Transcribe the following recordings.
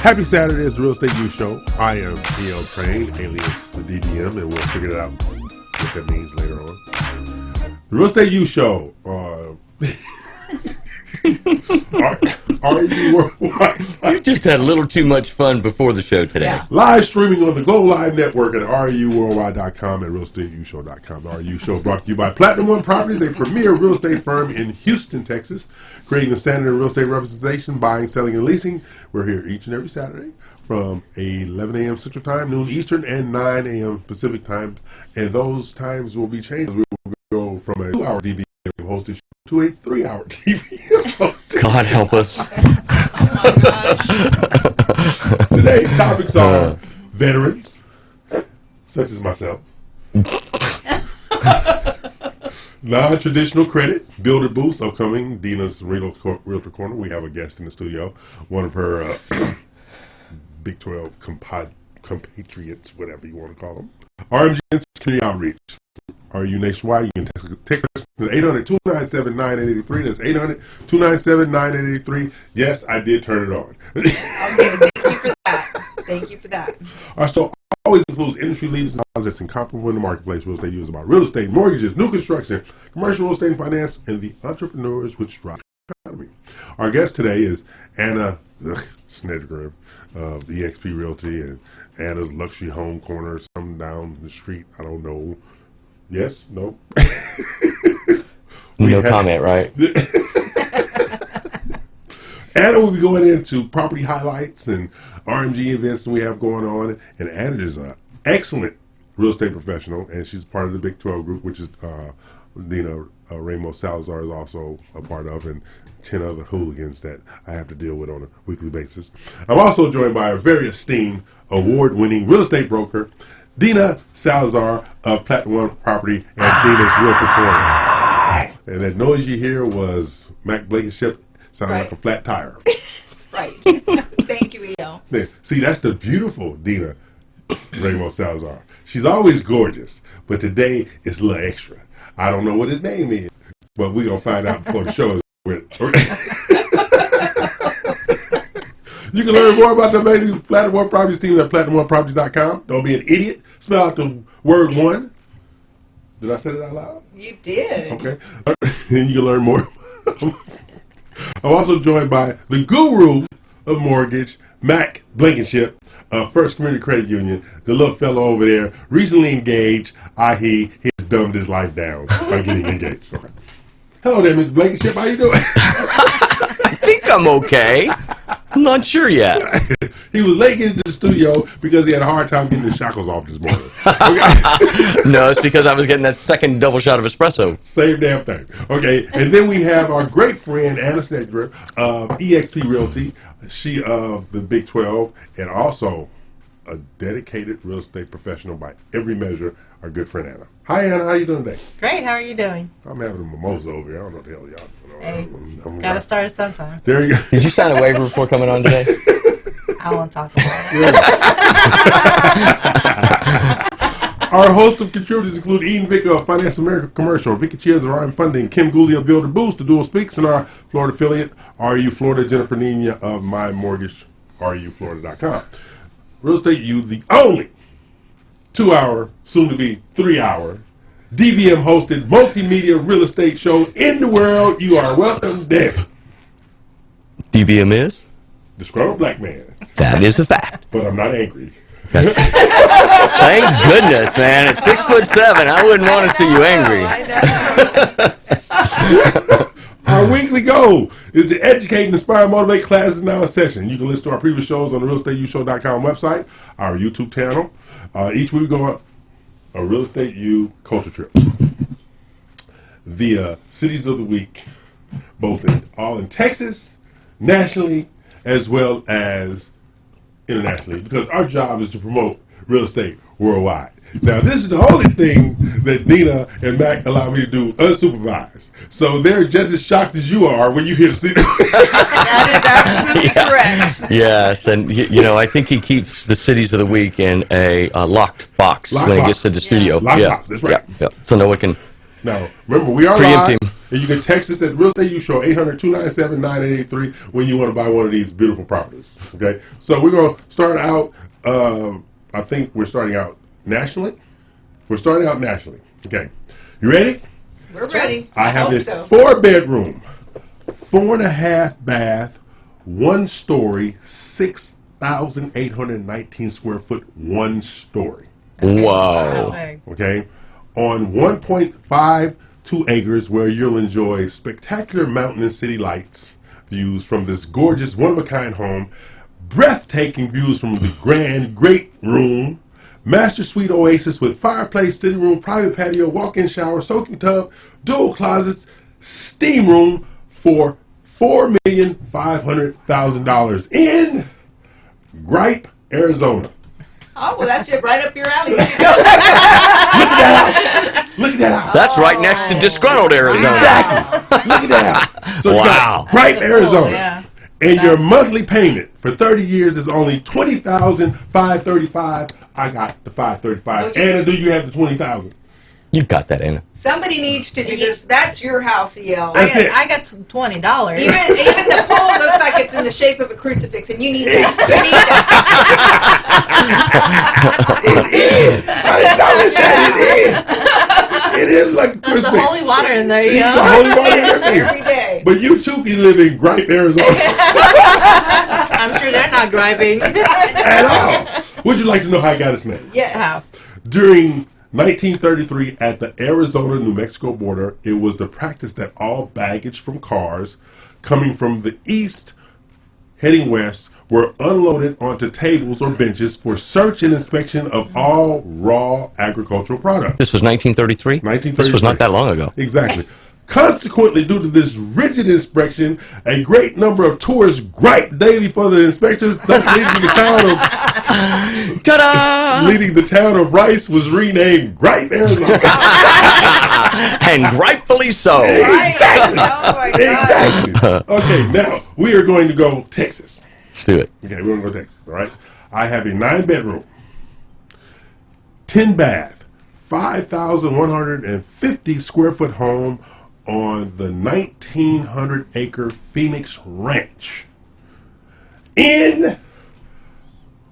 Happy Saturday, it's the Real Estate Youth Show. I am E.L Craine, alias the DBM, and we'll figure it out what that means later on. The Real Estate Youth Show. Are you worldwide? You just had a little too much fun before the show today. Yeah. Live streaming on the Glow Live Network at ruworldwide.com and realestateyoushow.com. The RU Show brought to you by Platinum One Properties, a premier real estate firm in Houston, Texas, creating the standard in real estate representation, buying, selling, and leasing. We're here each and every Saturday from 11 a.m. Central Time, noon Eastern, and 9 a.m. Pacific Time. And those times will be changed. We will go from a 2-hour DBM hosted show to a 3-hour DBM hosted. God help us. Oh my gosh. Today's topics are veterans, such as myself, non-traditional credit, builder boosts, upcoming Dina's Realtor Corner. We have a guest in the studio, one of her Big 12 compatriots, whatever you want to call them. RMG's community outreach. Are you nationwide? You can text us to 800-297-9883. That's 800-297-9883. Yes, I did turn it on. Okay, thank you for that. Thank you for that. Our show always includes industry leaders and knowledge that's incomparable in the marketplace. Real estate news about real estate, mortgages, new construction, commercial real estate and finance, and the entrepreneurs which drive the economy. Our guest today is Anna Snegirev of EXP Realty and Anna's Luxury Home Corner, something down the street. I don't know. Yes? No? No comment, right? Anna will be going into property highlights and RMG events that we have going on. And Anna is an excellent real estate professional, and she's part of the Big 12 group, which is Dina Salazar is also a part of, and 10 other hooligans that I have to deal with on a weekly basis. I'm also joined by a very esteemed, award-winning real estate broker, Dina Salazar of Platinum One Property and Dina's Realtor Corner. And that noise you hear was Mack Blankenship sounding like a flat tire. Right. Thank you, E.L. See, that's the beautiful Dina Salazar. She's always gorgeous, but today it's a little extra. I don't know what his name is, but we're going to find out before the show is You can learn more about the amazing Platinum One Properties team at PlatinumOneProperties.com. Don't be an idiot. Spell out the word one. Did I say it out loud? You did. Okay. And you can learn more. I'm also joined by the guru of mortgage, Mack Blankenship, First Community Credit Union, the little fellow over there, recently engaged, i.e. he has dumbed his life down by getting engaged. Okay. Hello there, Mr. Blankenship. How you doing? I think I'm okay. I'm not sure yet. He was late getting to the studio because he had a hard time getting the shackles off this morning. Okay. No, it's because I was getting that second double shot of espresso. Same damn thing. Okay, and then we have our great friend, Anna Snegirev of EXP Realty. She of the Big 12 and also a dedicated real estate professional by every measure, our good friend Anna. Hi, Anna. How you doing today? Great. How are you doing? I'm having a mimosa over here. I don't know what the hell y'all doing. Hey, gotta start it sometime. There you go. Did you sign a waiver before coming on today? I won't talk about it. Our host of contributors include Eden Vicker of Finance America Commercial, Vicky Cheers of RM Funding, Kim Gooley of Builder Boost, the Dual Speaks, and our Florida affiliate, RU Florida, Jennifer Nina of My Mortgage, RUFlorida.com. Real Estate U, the only 2-hour, soon to be 3-hour, DBM hosted multimedia real estate show in the world. You are welcome there. DBM is? Disgruntled black man. That is a fact. But I'm not angry. That's, thank goodness, man. At 6'7", I wouldn't want to see you angry. Our weekly goal is to educate and inspire and motivate. Class is now in session. You can listen to our previous shows on the realestateushow.com website, our YouTube channel. Each week we go up a Real Estate U culture trip via cities of the week, both all in Texas, nationally, as well as internationally, because our job is to promote real estate worldwide. Now, this is the only thing that Dina and Mack allow me to do unsupervised. So they're just as shocked as you are when you hear the city. That is absolutely correct. Yes, and you know, I think he keeps the cities of the week in a locked box when he gets to the studio. Locked box, that's right. Yeah. So no one can now, remember, we are preempt live. him. And you can text us at Real Estate U Show 800-297-9883 when you want to buy one of these beautiful properties. Okay, so we're gonna start out. I think we're starting out nationally. We're starting out nationally. Okay, you ready? We're ready. I have hope this so. 4-bedroom, 4.5 bath, 1 story, 6,819 square foot, 1 story. Whoa. Okay, on 1.52 acres, where you'll enjoy spectacular mountain and city lights views from this gorgeous one-of-a-kind home, breathtaking views from the grand great room, master suite oasis with fireplace, sitting room, private patio, walk-in shower, soaking tub, dual closets, steam room for $4,500,000 in Gripe, Arizona. Oh, well, that's right up your alley. Look at that house. That's right next to disgruntled Arizona. Exactly. Look at that house. So you Wow. got Gripe, Arizona. Yeah. And your monthly payment for 30 years is only $20,535. I got the $535. Anna, do you have the $20,000? You got that, Anna. Somebody needs to do this. That's your house, E.L. That's it. I got $20. Even the pole looks like it's in the shape of a crucifix, and you need that. It is. I acknowledge that it is. It is like a There's Christmas. the holy water in there, It's the yo. holy water and everything. Every day. But you too can live in Gripe, Arizona I'm sure they're not driving. at all. Would you like to know how I got its name? Yes. How? During 1933, at the Arizona-New Mexico border, it was the practice that all baggage from cars coming from the east heading west were unloaded onto tables or benches for search and inspection of all raw agricultural products. This was 1933? 1933. This was not that long ago. Exactly. Consequently, due to this rigid inspection, a great number of tourists gripe daily for the inspectors, thus Ta-da! leading the town of Rice was renamed Gripe, Arizona. And rightfully so. Right. Exactly. Oh, my God. Exactly. Okay, now we are going to go Texas. Let's do it. Okay, we're going to go Texas, all right? I have a 9-bedroom, 10 bath, 5,150 square foot home on the 1,900 acre Phoenix Ranch in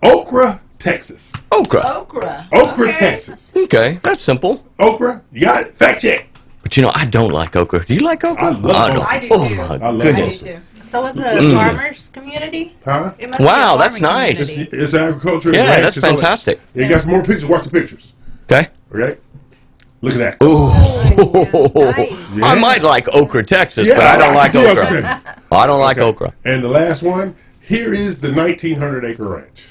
Okra, Texas. Okra. Okra. Okra, Okay. Texas. Okay, that's simple. Okra, you got it? Fact check. But you know, I don't like okra. Do you like okra? I love okra. I do Oh too. my I love I do goodness. too. So is it a farmer's community? Huh? It must be Wow, a that's farming nice. community. It's agriculture. Yeah, ranch, that's it's all that. fantastic. You got some more pictures. Watch the pictures. Okay. Okay? Look at that. Ooh. Nice. I might like okra, Texas, Yeah, but I don't like yeah, okra. okay. I don't like Okay. okra. And the last one, here is the 1,900 acre ranch.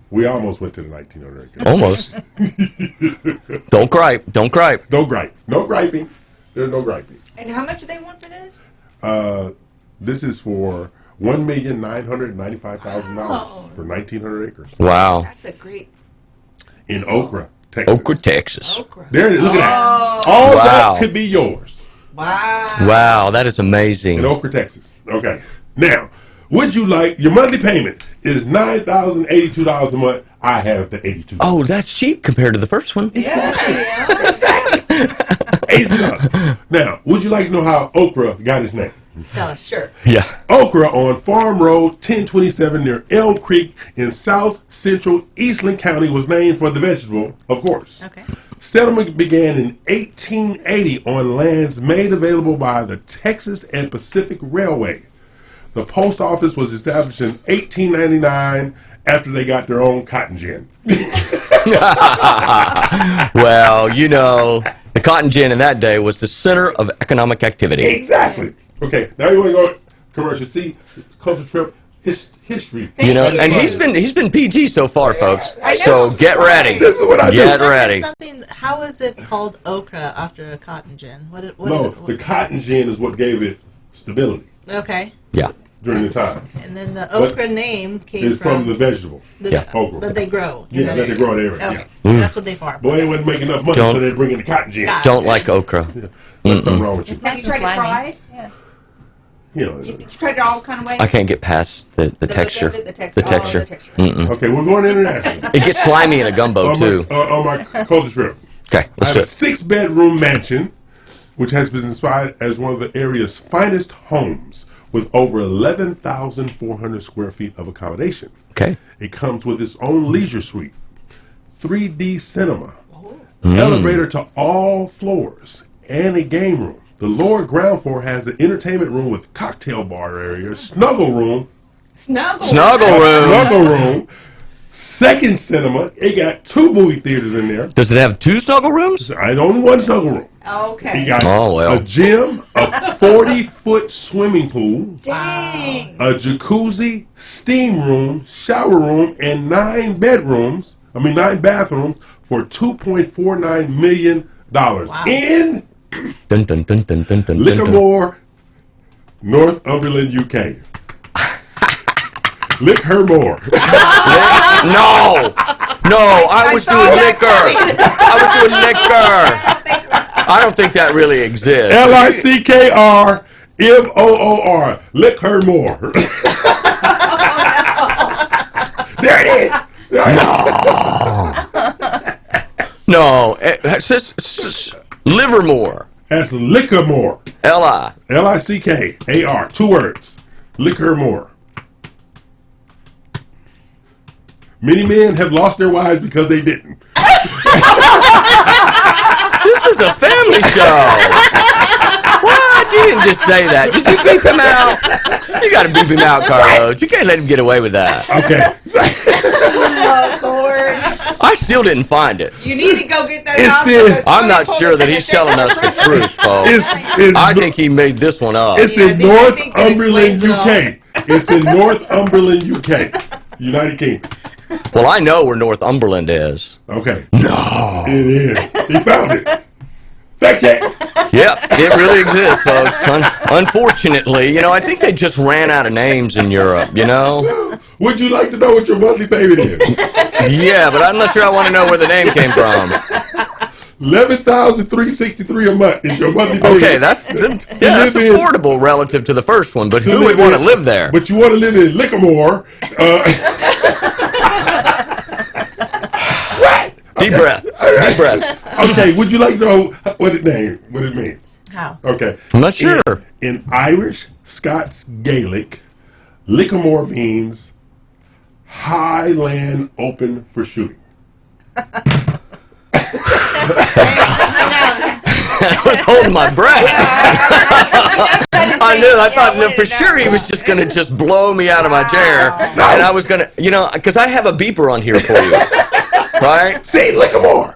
We almost went to the 1,900 acre. Almost. Don't gripe. Don't gripe. No gripe. No griping. There's no griping. And how much do they want for this? This is for $1,995,000 Oh. for 1,900 acres Wow. That's a great in Okra, Texas. Okra, Texas. okra. There it is. Look at that. Oh, All Wow. that could be yours wow. Wow, that is in amazing. Okra, Texas. Okay. Now, would you like your monthly payment is $9,082 a month? I have the 82. Oh, that's cheap compared to the first one. Yeah. $82. Now, would you like to know how okra got its name? Tell us. Sure. Yeah. Okra on Farm Road 1027 near Elm Creek in south central Eastland County was named for the vegetable, of course. Okay. Settlement began in 1880 on lands made available by the Texas and Pacific Railway. The post office was established in 1899 after they got their own cotton gin. Well, you know, the cotton gin in that day was the center of economic activity. Exactly. Okay, now you want to go commercial. See, culture trip, history. You know, and he's been PG so far, folks. I know. So get ready. This is what I Get do. ready. Something. How is it called okra after a cotton gin? What No, the cotton gin is what gave it stability Okay. Yeah. during the time. And then the But okra name came It's from the vegetable. Yeah. Okra. that they grow. in Yeah, that they grow in the area. Okay. Yeah. So that's what they farm. Boy, they wasn't making enough money, Don't- so they're bringing the cotton gin. Don't like okra. There's something wrong with you. It's Have nice you and tried to slimy. fry it? Yeah. You know. You tried it all kind of ways? I can't get past the texture. The The texture. texture. Oh, the texture. Mm-mm. Okay, we're going international. It gets slimy in a gumbo, on too. my culture trip. Okay, I let's have do a it. 6-bedroom mansion, which has been inspired as one of the area's finest homes with over 11,400 square feet of accommodation. Okay. It comes with its own leisure suite, 3D cinema, elevator to all floors, and a game room. The lower ground floor has an entertainment room with cocktail bar area, snuggle room, Snuggle room. second cinema. It got 2 movie theaters in there. Does it have 2 snuggle rooms? I only one snuggle room. Okay. You got Oh, well. a gym, a 40-foot swimming pool, Dang. a jacuzzi, steam room, shower room, and 9 bathrooms for $2.49 million in Dun, dun, dun, dun, dun, dun, dun, dun. Lickermore, Northumberland, UK. Lick her more. No, I was saw doing that liquor. I was doing liquor. I don't think that really exists. LICKRMOOR. Lick her more. There it is. No, Livermore. That's Lickermore. L-I. LICKAR. 2 words. Lick her more. Many men have lost their wives because they didn't. This is a family show. What? You didn't just say that. Did you beep him out? You got to beep him out, Carlos. You can't let him get away with that. Okay. Oh, Lord. I still didn't find it. You need to go get that It's hospital. in- I'm not sure that he's telling us the truth, folks. I think he made this one up. It's Yeah, in I think that Northumberland, explains it UK. It's in Northumberland, UK. United Kingdom. Well, I know where Northumberland is. Okay. No. It is. He found it. Fact check. Yep, it really exists, folks. Unfortunately, I think they just ran out of names in Europe, Would you like to know what your monthly payment is? Yeah, but I'm not sure I want to know where the name came from. $11,363 a month is your monthly payment. Okay, that's live in- affordable relative to the first one, but To who would live want to in- live there? But you want to live in Lickermore. Deep breath. Deep breath. Okay, would you like to know what it means? How? Okay. I'm not sure. In Irish, Scots, Gaelic, Lickermore means high land open for shooting. I was holding my breath. I knew. I thought for sure he was just going to just blow me out of my chair. And I was going to, because I have a beeper on here for you. Right? Say Lickermore.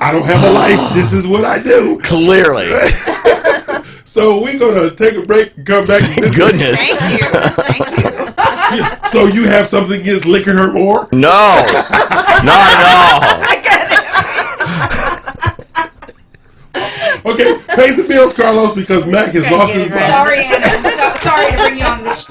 I don't have a life. This is what I do. Clearly. So we're going to take a break and come back. Thank goodness. Thank you. So you have something against licking her more? No. Not at all. Okay, pay some bills, Carlos, because Mack has lost his mind. Sorry, Anna. Sorry to bring you on this.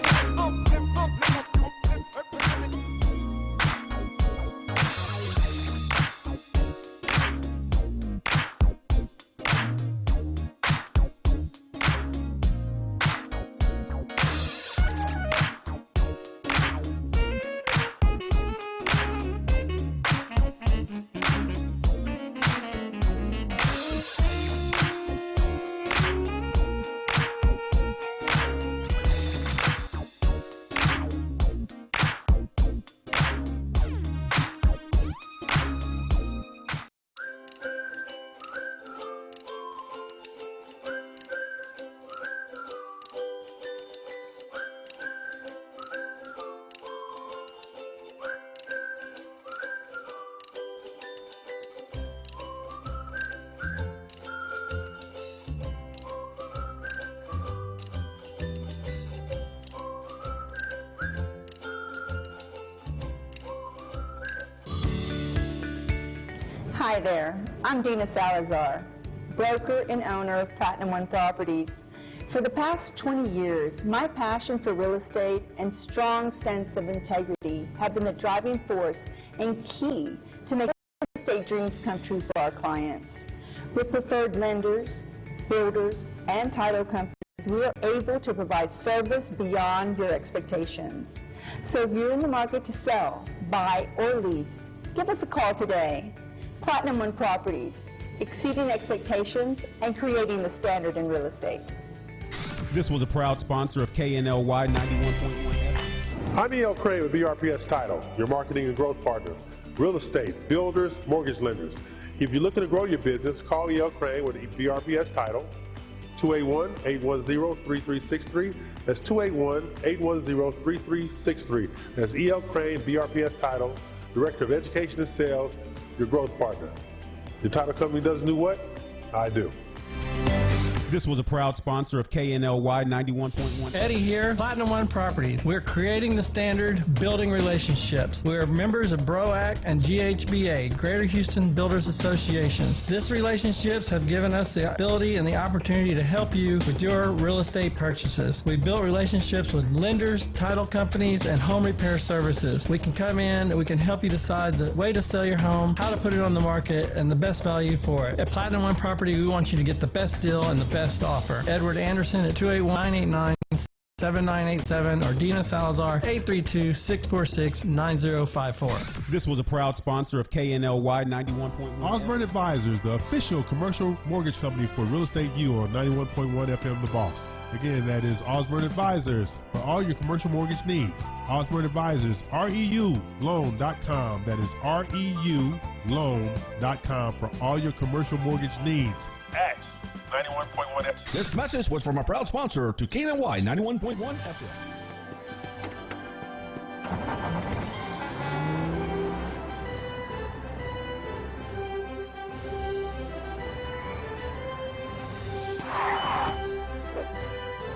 Hi there, I'm Dina Salazar, broker and owner of Platinum One Properties. For the past 20 years, my passion for real estate and strong sense of integrity have been the driving force and key to make real estate dreams come true for our clients. With preferred lenders, builders, and title companies we are able to provide service beyond your expectations. So if you're in the market to sell, buy, or lease, give us a call today. Platinum One Properties, exceeding expectations and creating the standard in real estate. This was a proud sponsor of KNLY 91.1 FM. I'm E.L Craine with BRPS TItle, your marketing and growth partner. Real estate, builders, mortgage lenders. If you're looking to grow your business, call E.L Craine with BRPS TItle, 281-810-3363. That's 281-810-3363. That's E.L Craine, BRPS TItle, Director of Education and Sales, your growth partner. Your title company doesn't do what? I do. This was a proud sponsor of KNLY 91.1. Eddie here, Platinum One Properties. We're creating the standard, building relationships. We're members of BROAC and GHBA, Greater Houston Builders Associations. These relationships have given us the ability and the opportunity to help you with your real estate purchases. We've built relationships with lenders, title companies, and home repair services. We can come in and we can help you decide the way to sell your home, how to put it on the market, and the best value for it. At Platinum One Property, we want you to get the best deal and the best offer. Edward Anderson at 281-989-7987 or Dina Salazar 832-646-9054. This was a proud sponsor of KNLY 91.1. Osborne Advisors, the official commercial mortgage company for Real Estate U on 91.1 FM The Boss. Again, that is Osborne Advisors for all your commercial mortgage needs. Osborne Advisors, REULoan.com. That is REULoan.com for all your commercial mortgage needs at 91.1 FM. This message was from a proud sponsor to KNY 91.1 FM.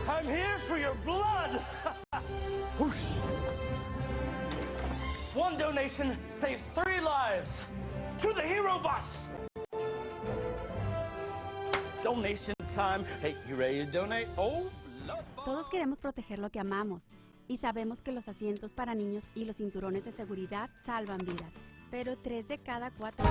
I'm here for your blood! One donation saves 3 lives. To the Hero Bus! Donation time. Hey, you ready to donate? Oh, love. Todos queremos proteger lo que amamos y sabemos que los asientos para niños y los cinturones de seguridad salvan vidas, pero 3 de cada 4...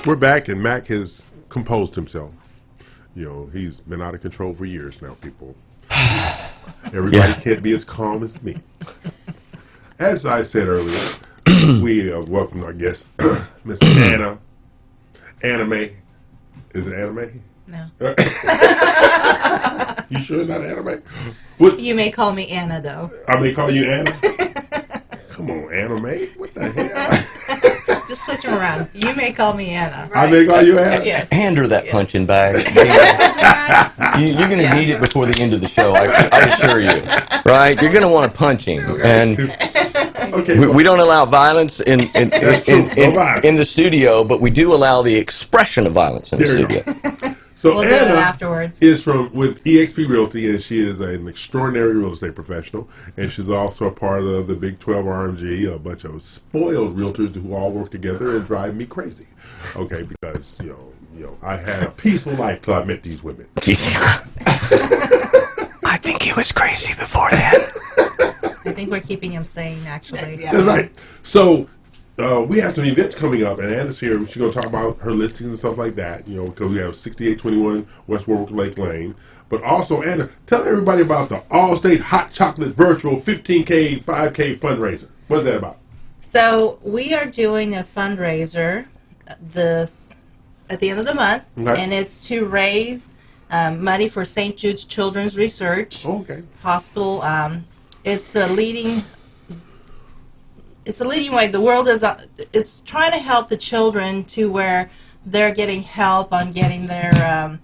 We're back, and Mack has composed himself. You know, he's been out of control for years now, people. Everybody can't be as calm as me. As I said earlier, we welcomed our guest, Miss Anna. Anime. Is it anime? No. You sure not anime? What? You may call me Anna, though. I may call you Anna? Come on, anime? What the hell? Just switch them around. You may call me Anna. Right. I may call you Anna? Yes. Hand her that punching bag. You're going to need it before the end of the show, I assure you. Right? You're going to want to punch him. And we don't allow violence in the studio, but we do allow the expression of violence in the studio. So we'll Anna do it afterwards. is with eXp Realty, and she is an extraordinary real estate professional, and she's also a part of the Big 12 RMG, a bunch of spoiled realtors who all work together and drive me crazy. Okay, because you know, I had a peaceful life till I met these women. I think he was crazy before that. I think we're keeping him sane, actually. Yeah. That's right. So. We have some events coming up, and Anna's here. She's going to talk about her listings and stuff like that, you know, because we have 6821 West Warwick Lake Lane. But also, Anna, tell everybody about the All-State Hot Chocolate Virtual 15K, 5K fundraiser. What is that about? So we are doing a fundraiser at the end of the month, and it's to raise money for St. Jude's Children's Research Hospital. It's the leading it's a leading way. The world is it's trying to help the children to where they're getting help on getting their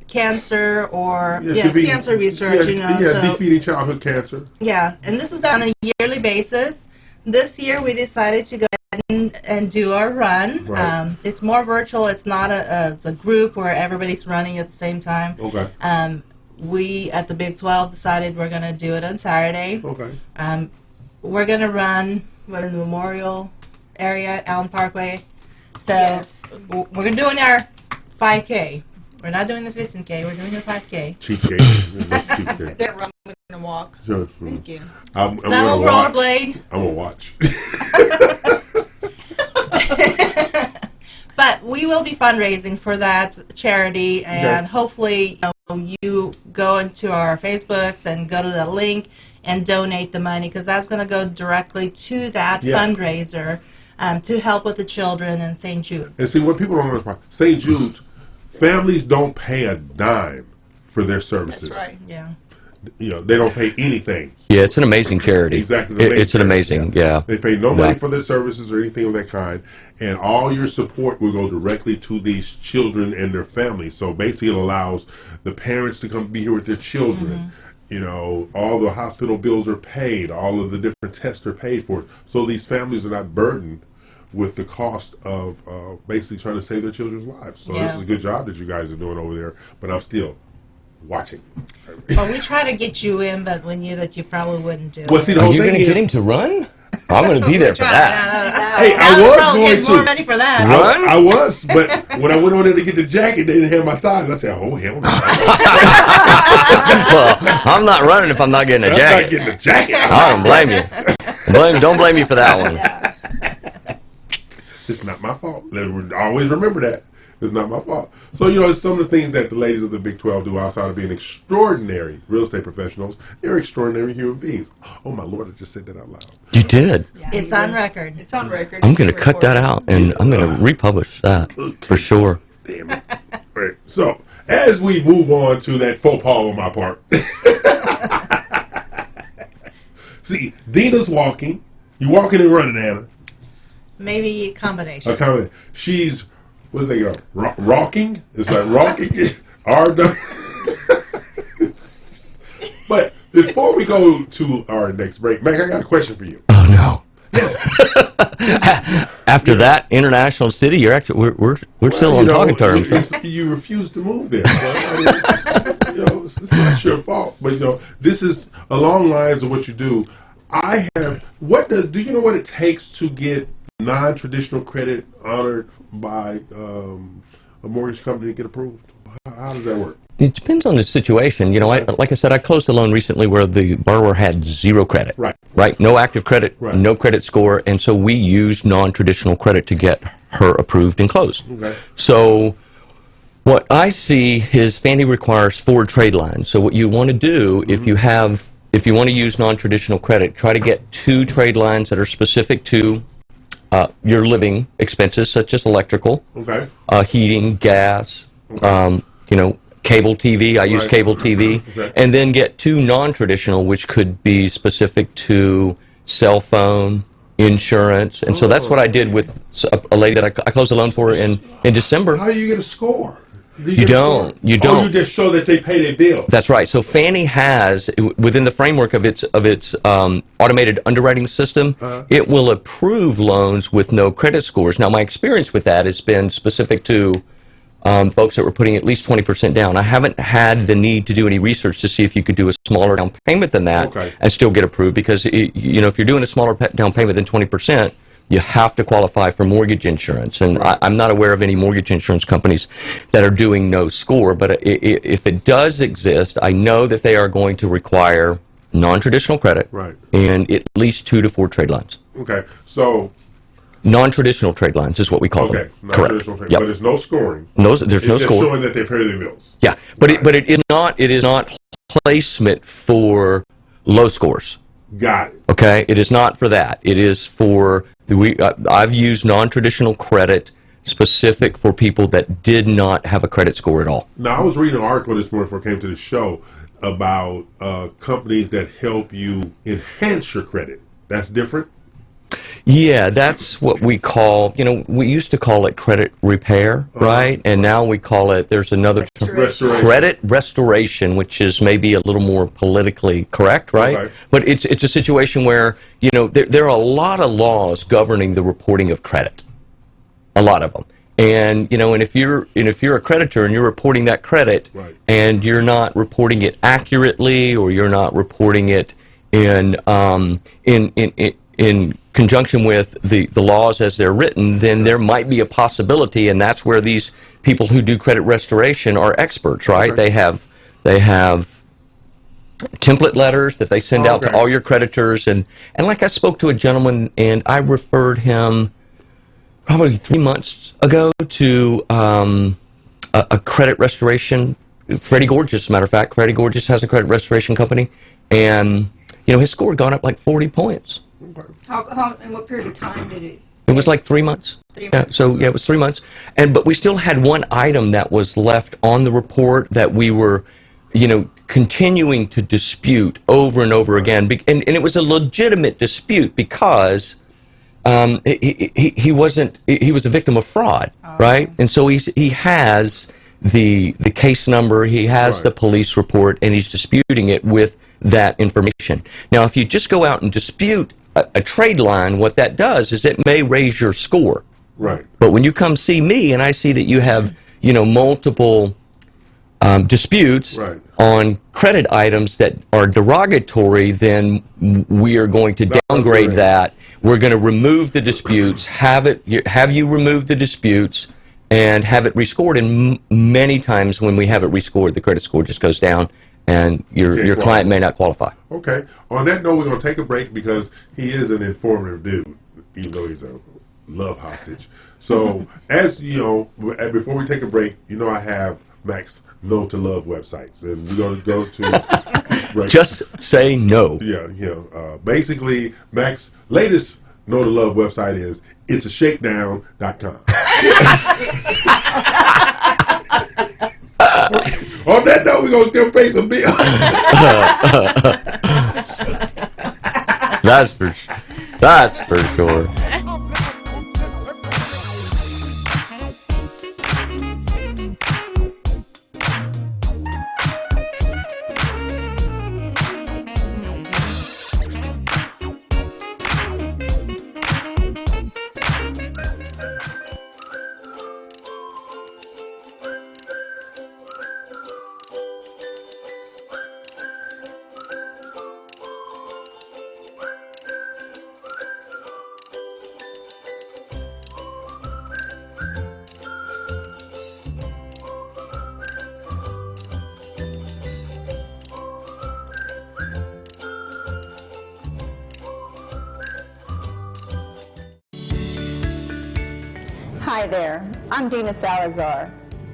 cancer or cancer research. Defeating childhood cancer. Yeah, and this is done on a yearly basis. This year we decided to go ahead and do our run. Right. It's more virtual. It's not a group where everybody's running at the same time. Okay. We at the Big 12 decided we're going to do it on Saturday. Okay. We're going to run in the Memorial area, Allen Parkway. So we're doing our 5K. We're not doing the 15K. We're doing the 5K. Cheapskate. They're running and walk. Sure. Thank you. I'm Some will rollerblade. I'm going to watch. But we will be fundraising for that charity, and hopefully you go into our Facebooks and go to the link and donate the money, because that's going to go directly to that fundraiser to help with the children in St. Jude's. And see, what people don't understand, St. Jude's, families don't pay a dime for their services. That's right. Yeah. They don't pay anything. Yeah, it's an amazing charity. Exactly. It's an amazing, They pay no money for their services or anything of that kind, and all your support will go directly to these children and their families. So basically it allows the parents to come be here with their children. All the hospital bills are paid, all of the different tests are paid for. So these families are not burdened with the cost of basically trying to save their children's lives. So this is a good job that you guys are doing over there, but I'm still watching. Well, we try to get you in, but we knew that you probably wouldn't do Well, it. see, the whole Are you thing going to is, get him to run? I'm going to be there for that. Hey, I was going more to. money for that. Run? I was, but when I went on there to get the jacket, they didn't have my size. I said, oh, hell no. Well, I'm not running if I'm not getting a I'm jacket. not getting the jacket. I don't blame you. Don't blame me for that one. It's not my fault. Always remember that. It's not my fault. So, it's some of the things that the ladies of the Big 12 do outside of being extraordinary real estate professionals. They're extraordinary human beings. Oh, my Lord, I just said that out loud. You did. Yeah, It's on record. It's on record. I'm going to cut that out, and I'm going to republish that for sure. Damn it. All right. So, as we move on to that faux pas on my part. See, Dina's walking. You walking and running, Anna. Maybe a combination. A combination. She's, what's they go? Rocking? It's like rocking. But before we go to our next break, Mac, I got a question for you. Oh no! After that international city, you're actually we're still on talking terms. You refuse to move there. So, it's not your fault. But this is along lines of what you do. Do you know what it takes to get non-traditional credit honored by a mortgage company to get approved? How does that work? It depends on the situation. Like I said, I closed a loan recently where the borrower had zero credit. Right. No active credit, no credit score, and so we used non-traditional credit to get her approved and closed. Okay. So what I see is Fannie requires 4 trade lines. So what you want to do if you want to use non-traditional credit, try to get 2 trade lines that are specific to your living expenses, such as electrical, heating, gas, cable TV. I use cable TV. And then get 2 non-traditional, which could be specific to cell phone, insurance. And so that's what I did with a lady that I closed a loan for in December. How do you get a score? You don't. You just show that they pay their bill. That's right. So Fannie has, within the framework of its automated underwriting system, it will approve loans with no credit scores. Now, my experience with that has been specific to folks that were putting at least 20% down. I haven't had the need to do any research to see if you could do a smaller down payment than that and still get approved, because if you're doing a smaller down payment than 20%, you have to qualify for mortgage insurance. And I'm not aware of any mortgage insurance companies that are doing no score, but if it does exist, I know that they are going to require non-traditional credit and at least 2 to 4 trade lines. Okay, so non-traditional trade lines is what we call them. Non-traditional trade, but there's no scoring. There's no score. It's showing that they pay their bills. Yeah, but it is not placement for low scores. Got it. Okay, it is not for that. It is for I've used non-traditional credit specific for people that did not have a credit score at all. Now, I was reading an article this morning before I came to the show about companies that help you enhance your credit. That's different? Yeah, that's what we call, we used to call it credit repair, right? And now we call it, there's another term, credit restoration, which is maybe a little more politically correct, right? Okay. But it's a situation where, there are a lot of laws governing the reporting of credit. A lot of them. And, and if you're a creditor and you're reporting that credit and you're not reporting it accurately, or you're not reporting it in conjunction with the laws as they're written, then there might be a possibility, and that's where these people who do credit restoration are experts, right? Okay. They have template letters that they send out to all your creditors, and like I spoke to a gentleman, and I referred him probably 3 months ago to a credit restoration, Freddie Gorgeous, as a matter of fact. Freddie Gorgeous has a credit restoration company, and his score had gone up like 40 points. How in what period of time did it? It was like 3 months. 3 months. It was 3 months. But we still had one item that was left on the report that we were, continuing to dispute over and over again. And it was a legitimate dispute because he was a victim of fraud, right? And so he has the case number, he has the police report, and he's disputing it with that information. Now, if you just go out and dispute a trade line, what that does is it may raise your score. Right. But when you come see me and I see that you have, multiple disputes on credit items that are derogatory, then we are going to downgrade that. We're going to remove the disputes, have you remove the disputes, and have it rescored. And many times when we have it rescored, the credit score just goes down, and your client may not qualify. Okay. On that note, we're going to take a break because he is an informative dude, even though he's a love hostage. So, as you know, before we take a break, I have Mack's No to Love websites, and we're going to go to just say no. Yeah, basically, Mack's latest No to Love website is itsashakedown.com. On that note, we're going to still pay some bills. That's for sure. Hi there, I'm Dina Salazar,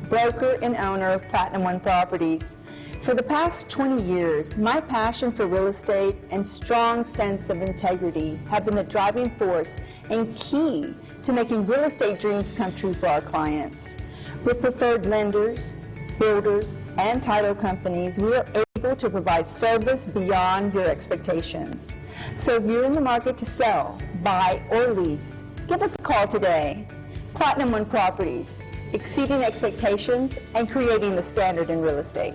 broker and owner of Platinum One Properties. For the past 20 years, my passion for real estate and strong sense of integrity have been the driving force and key to making real estate dreams come true for our clients. With preferred lenders, builders, and title companies, we are able to provide service beyond your expectations. So if you're in the market to sell, buy, or lease, give us a call today. Platinum One Properties, exceeding expectations and creating the standard in real estate.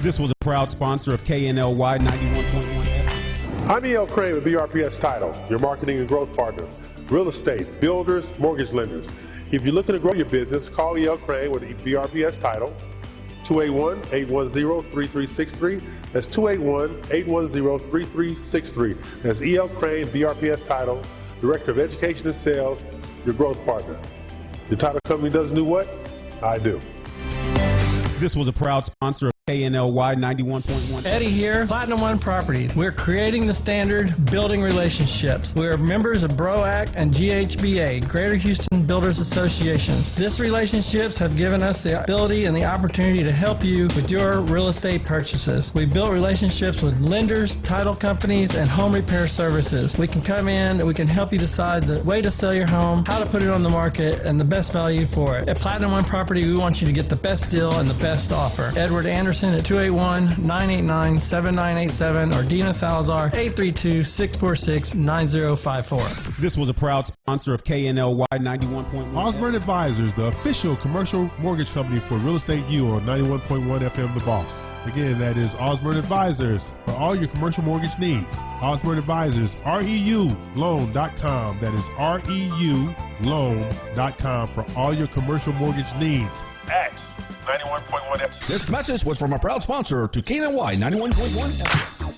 This was a proud sponsor of KNLY 91.1 FM. I'm E.L Craine with BRPS TItle, your marketing and growth partner. Real estate, builders, mortgage lenders. If you're looking to grow your business, call E.L Craine with BRPS TItle, 281-810-3363. That's 281-810-3363. That's E.L Craine, BRPS TItle, Director of Education and Sales, your growth partner. Your title company doesn't do what? I do. This was a proud sponsor of KNLY 91.1. Eddie here, Platinum One Properties. We're creating the standard, building relationships. We're members of BROAC and GHBA, Greater Houston Builders Associations. These relationships have given us the ability and the opportunity to help you with your real estate purchases. We've built relationships with lenders, title companies, and home repair services. We can come in and we can help you decide the way to sell your home, how to put it on the market, and the best value for it. At Platinum One Property, we want you to get the best deal and the best offer. Edward Anderson Patterson at 281-989-7987 or Dina Salazar 832-646-9054. This was a proud sponsor of KNLY 91.1. Osborne Advisors, the official commercial mortgage company for Real Estate U on 91.1 FM The Boss. Again, that is Osborne Advisors for all your commercial mortgage needs. Osborne Advisors, REULoan.com. That is REULoan.com for all your commercial mortgage needs at 91.1 FM. This message was from a proud sponsor to KNY 91.1 FM.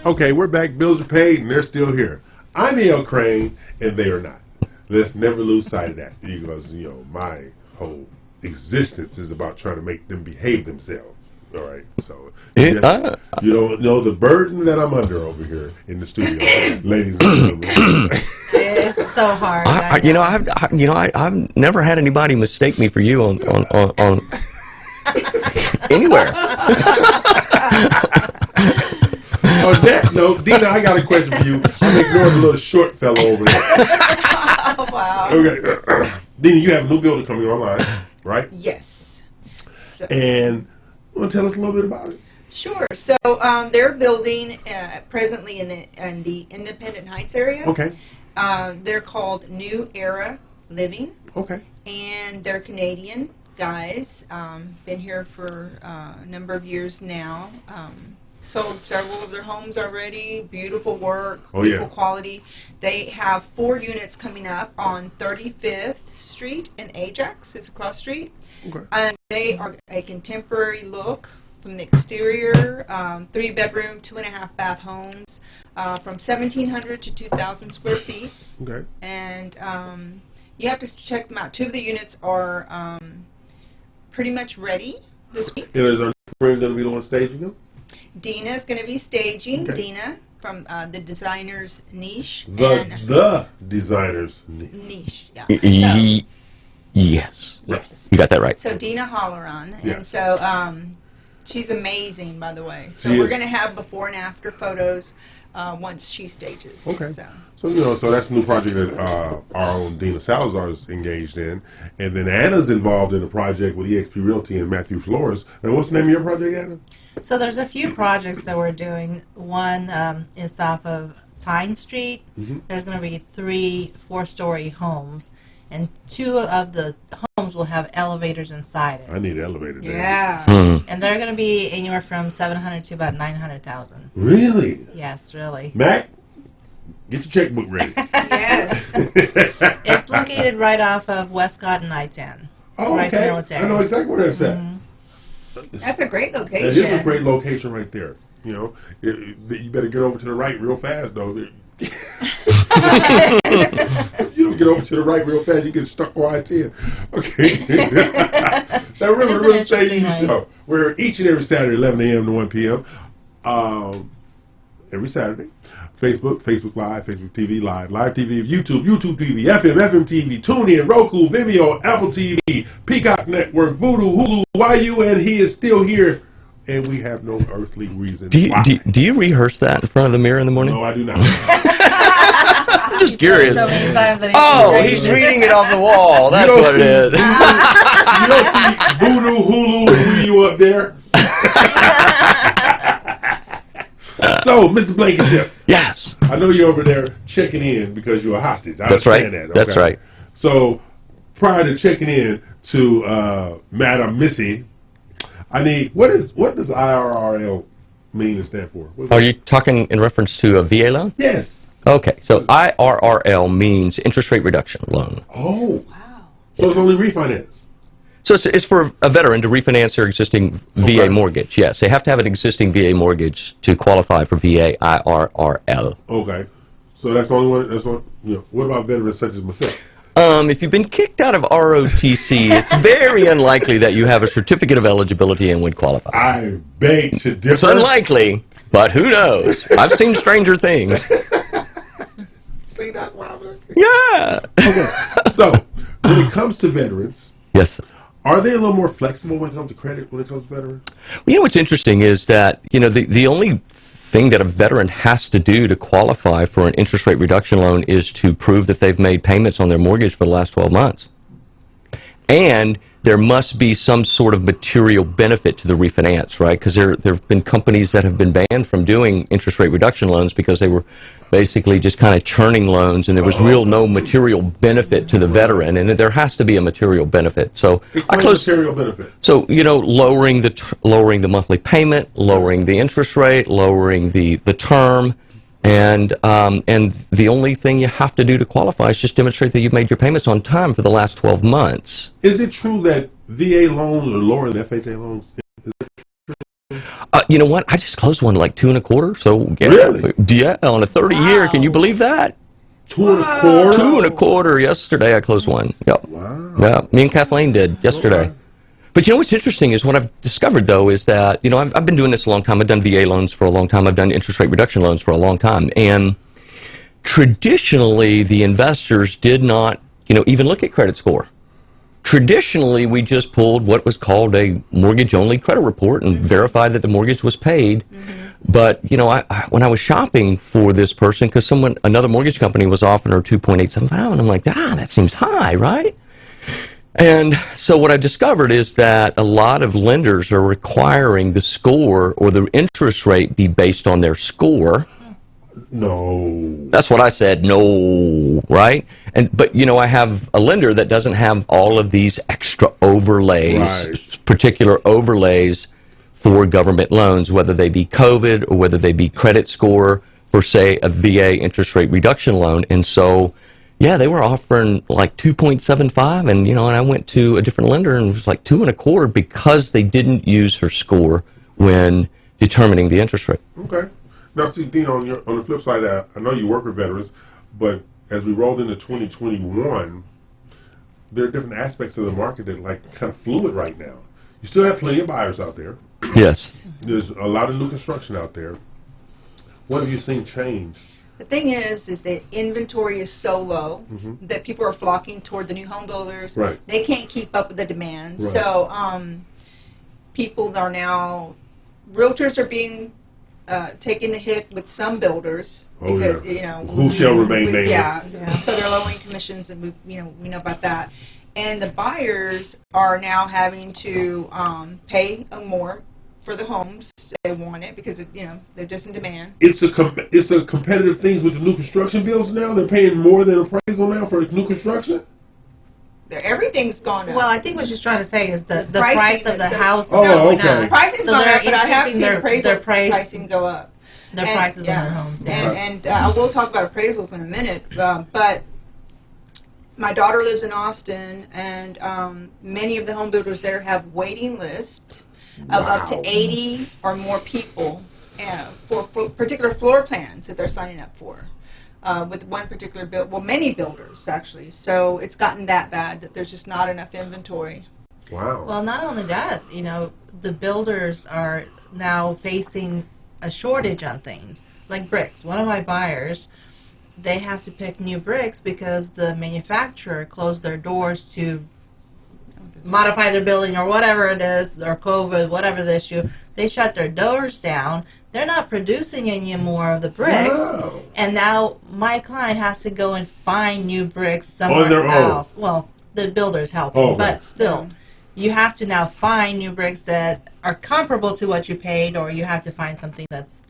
Okay, we're back. Bills are paid, and they're still here. I'm E.L Craine, and they are not. Let's never lose sight of that, because my whole existence is about trying to make them behave themselves. All right, so you don't know the burden that I'm under over here in the studio, ladies and gentlemen. It's so hard. I've never had anybody mistake me for you on anywhere. On that note, Dina, I got a question for you. I'm ignoring the little short fellow over there. Oh, wow. Okay, Dina, you have a new building coming online, right? Yes. So, And you want to tell us a little bit about it? sure. So they're building presently in the Independent Heights area. Okay. They're called New Era Living, Okay. and they're Canadian guys. Been here for a number of years now. Sold several of their homes already. Beautiful work, Oh, beautiful yeah. quality. They have 4 units coming up on 35th Street in Ajax. It's across the street. Okay. And they are a contemporary look from the exterior. 3-bedroom, 2.5 bath homes, from 1,700 to 2,000 square feet. Okay. And you have to check them out. 2 of the units are pretty much ready this week. And is our friend going to be the one staging them? Dina is going to be staging. Okay. Dina from the Designer's Niche. The designer's Niche. Yeah. Yes. Yes. You got that right. So Dina Halloran. And Yes. so she's amazing, by the way. So She we're is. going to have before and after photos once she stages. Okay. So. So that's a new project that our own Dina Salazar is engaged in. And then Anna's involved in a project with eXp Realty and Matthew Flores. And what's the name of your project, Anna? So there's a few projects that we're doing. One is off of Tyne Street. Mm-hmm. There's going to be 3 4-story homes, and 2 of the homes will have elevators inside it. I need an elevator there. Yeah. And they're going to be anywhere from 700 to about 900,000. Really? Yes, really. Mack, get your checkbook ready. Yes. It's located right off of Westcott and I-10. Oh, Rice okay. Military. I know exactly where that's at. That's a great That location. is a great location right there. You better get over to the right real fast, though. If you don't get over to the right real fast, you get stuck on I-10. Okay. Now, remember, It is the Real an Estate interesting News Show. We're each and every Saturday, 11 a.m. to 1 p.m. Every Saturday. Facebook Live, Facebook TV Live, Live TV, YouTube TV, FM TV, TuneIn, Roku, Vimeo, Apple TV, Peacock Network, Vudu, Hulu, YU, and he is still here, and we have no earthly reason why. Do you rehearse that in front of the mirror in the morning? No, I do not. I'm just curious. So many times that He's reading it off the wall. That's what it is. You don't see Vudu, Hulu, and you up there. So, Mr. Blankenship. Yes. I know you're over there checking in because you're a hostage. That's right. That's right. So, prior to checking in to Madam Missy, I need what does IRRL mean and stand for? Are you talking in reference to a VA loan? Yes. Okay, so IRRL means interest rate reduction loan. Oh. Wow. So it's only refinance. So it's for a veteran to refinance their existing VA mortgage. Yes, they have to have an existing VA mortgage to qualify for VA IRRL. Okay. So that's the only one. What about veterans such as myself? If you've been kicked out of ROTC, it's very unlikely that you have a certificate of eligibility and would qualify. I beg to differ. It's unlikely, but who knows? I've seen stranger things. See that, Robert? Yeah. Okay. So when it comes to veterans, Yes. are they a little more flexible when it comes to credit? When it comes to veterans? Well, what's interesting is that the only thing that a veteran has to do to qualify for an interest rate reduction loan is to prove that they've made payments on their mortgage for the last 12 months. And there must be some sort of material benefit to the refinance, right? Because there have been companies that have been banned from doing interest rate reduction loans because they were basically just kind of churning loans, and there was no material benefit to the veteran, and there has to be a material benefit. So material benefit. So lowering the monthly payment, lowering the interest rate, lowering the term. And the only thing you have to do to qualify is just demonstrate that you've made your payments on time for the last 12 months. Is it true that VA loans are lower than FHA loans? You know what? I just closed one like 2 1/4. So yeah, really? Yeah, on a 30-year. Can you believe that? 2 1/4. 2 1/4. Yesterday I closed one. Yep. Wow. Yeah, me and Kathleen did yesterday. Okay. But what's interesting is what I've discovered, though, is that, I've been doing this a long time. I've done VA loans for a long time. I've done interest rate reduction loans for a long time. And traditionally, the investors did not, even look at credit score. Traditionally, we just pulled what was called a mortgage-only credit report and verified that the mortgage was paid. Mm-hmm. But, when I was shopping for this person, because another mortgage company was offering her 2.875, and I'm like, that seems high, right? And so what I discovered is that a lot of lenders are requiring the score or the interest rate be based on their score. No. That's what I said, no, right? But I have a lender that doesn't have all of these extra overlays, particular overlays for government loans, whether they be COVID or whether they be credit score for, say, a VA interest rate reduction loan. And so yeah, they were offering like 2.75, and and I went to a different lender and it was like 2 1/4 because they didn't use her score when determining the interest rate. Okay. Now, see, Dina, on the flip side, I know you work with veterans, but as we rolled into 2021, there are different aspects of the market that kind of fluid right now. You still have plenty of buyers out there. Yes. There's a lot of new construction out there. What have you seen change? The thing is that inventory is so low that people are flocking toward the new home builders. Right. They can't keep up with the demand. Right. So people are now, realtors are being taking the hit with some builders. Because, who shall remain nameless. Yeah. So they're lowering commissions, and we know about that. And the buyers are now having to pay more for the homes. They want it because they're just in demand. It's a competitive thing with the new construction bills now. They're paying more than appraisal now for new construction. Everything's gone up. Well, I think what she's trying to say is the price of the house. Okay. Prices so gone they're up, but I have seen their pricing go up. Their prices on their homes. Yeah. And I will talk about appraisals in a minute, but my daughter lives in Austin, and many of the home builders there have waiting lists of up to 80 or more people for particular floor plans that they're signing up for with one particular many builders actually. So it's gotten that bad that there's just not enough inventory. Wow. Well, not only that, the builders are now facing a shortage on things like bricks. One of my buyers, they have to pick new bricks because the manufacturer closed their doors to modify their building or whatever it is, or COVID, whatever the issue. They shut their doors down. They're not producing any more of the bricks. Wow. And now my client has to go and find new bricks somewhere else. Well, the builder's helping, but still, you have to now find new bricks that are comparable to what you paid, or you have to find something that's,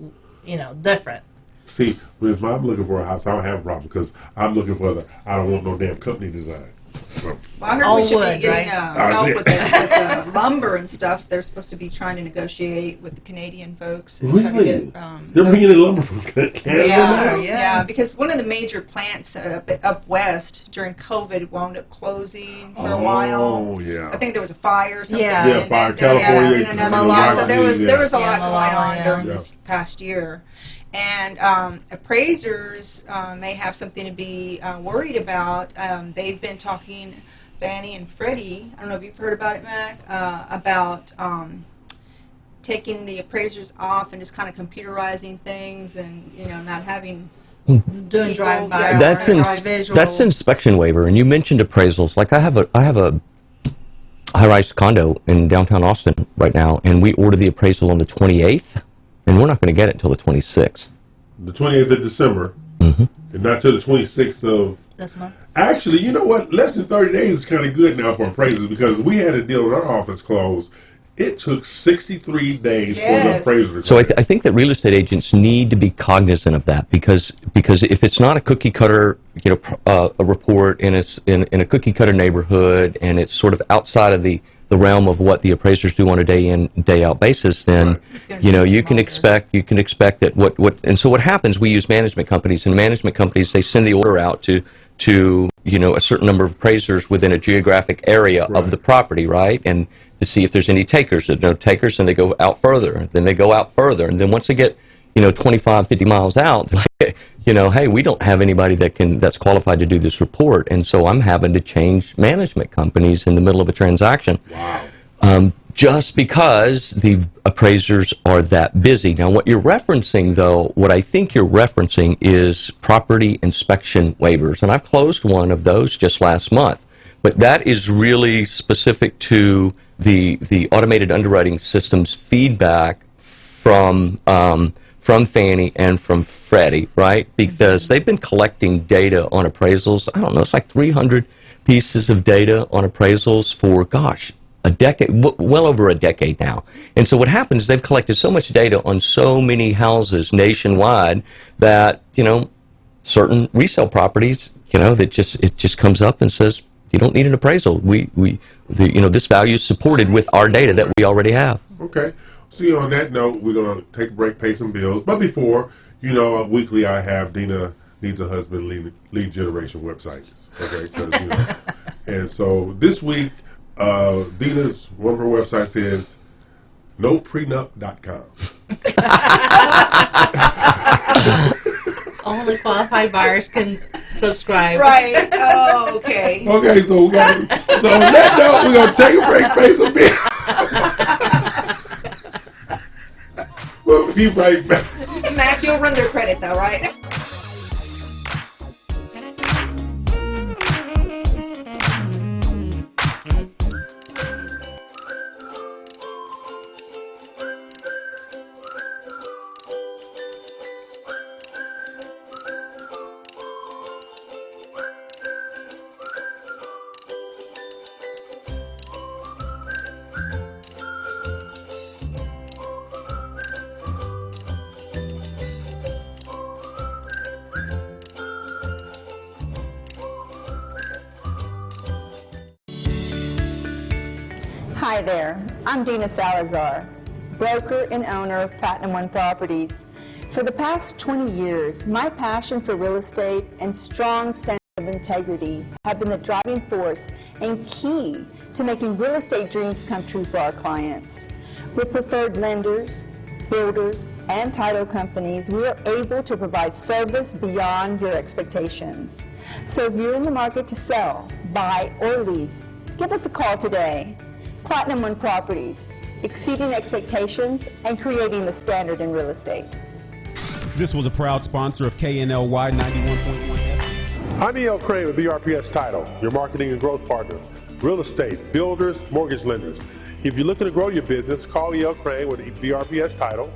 different. See, if I'm looking for a house, I don't have a problem because I'm looking for I don't want no damn company design. Well, I heard we should be getting help with the lumber and stuff. They're supposed to be trying to negotiate with the Canadian folks. And really? They're bringing in lumber from Canada now? Yeah, because one of the major plants up west during COVID wound up closing for a while. Oh, yeah. I think there was a fire or something. Yeah, fire, California. And another so there was a lot going on during this past year. And appraisers may have something to be worried about. They've been talking, Fannie and Freddie, I don't know if you've heard about it, Mack, about taking the appraisers off and just kind of computerizing things and, not having... Doing drive-by. That's inspection waiver. And you mentioned appraisals. Like I have a high-rise condo in downtown Austin right now, and we order the appraisal on the 28th. And we're not going to get it until the 26th. The 28th of December, and not till the 26th of this month? Actually, you know what? Less than 30 days is kind of good now for appraisers because we had a deal in our office close. It took 63 days for the appraiser to So I think that real estate agents need to be cognizant of that because if it's not a cookie cutter, a report and it's in a cookie cutter neighborhood and it's sort of outside of the realm of what the appraisers do on a day in day out basis, then you can expect that and so what happens, we use management companies, and management companies, they send the order out to a certain number of appraisers within a geographic area of the property, right? And to see if there's any takers. There's no takers, and they go out further. Then they go out further, and then once they get 25, 50 miles out, they're like, hey, we don't have anybody that's qualified to do this report, and so I'm having to change management companies in the middle of a transaction. Wow. Just because the appraisers are that busy. Now, what you're referencing, though, what I think you're referencing is property inspection waivers, and I've closed one of those just last month. But that is really specific to the automated underwriting system's feedback from Fannie and from Freddie, right? Because they've been collecting data on appraisals. I don't know, it's like 300 pieces of data on appraisals for, a decade, well over a decade now. And so what happens is they've collected so much data on so many houses nationwide that, certain resale properties, that it just comes up and says, you don't need an appraisal. This value is supported with our data that we already have. Okay. See, on that note, we're going to take a break, pay some bills. But before, weekly I have Dina Needs a Husband lead generation websites. Okay. And so this week, Dina's, one of her websites is noprenup.com. Only qualified buyers can subscribe. Right. Oh, okay. Okay, so on that note, we're going to take a break, pay some bills. We'll be right back. Mac, you'll run their credit though, right? Hi there, I'm Dina Salazar, broker and owner of Platinum One Properties. For the past 20 years, my passion for real estate and strong sense of integrity have been the driving force and key to making real estate dreams come true for our clients. With preferred lenders, builders, and title companies, we are able to provide service beyond your expectations. So if you're in the market to sell, buy, or lease, give us a call today. Platinum One Properties, exceeding expectations and creating the standard in real estate. This was a proud sponsor of KNLY 91.1 FM. I'm E.L Craine with BRPS TItle, your marketing and growth partner. Real estate, builders, mortgage lenders. If you're looking to grow your business, call E.L Craine with BRPS TItle,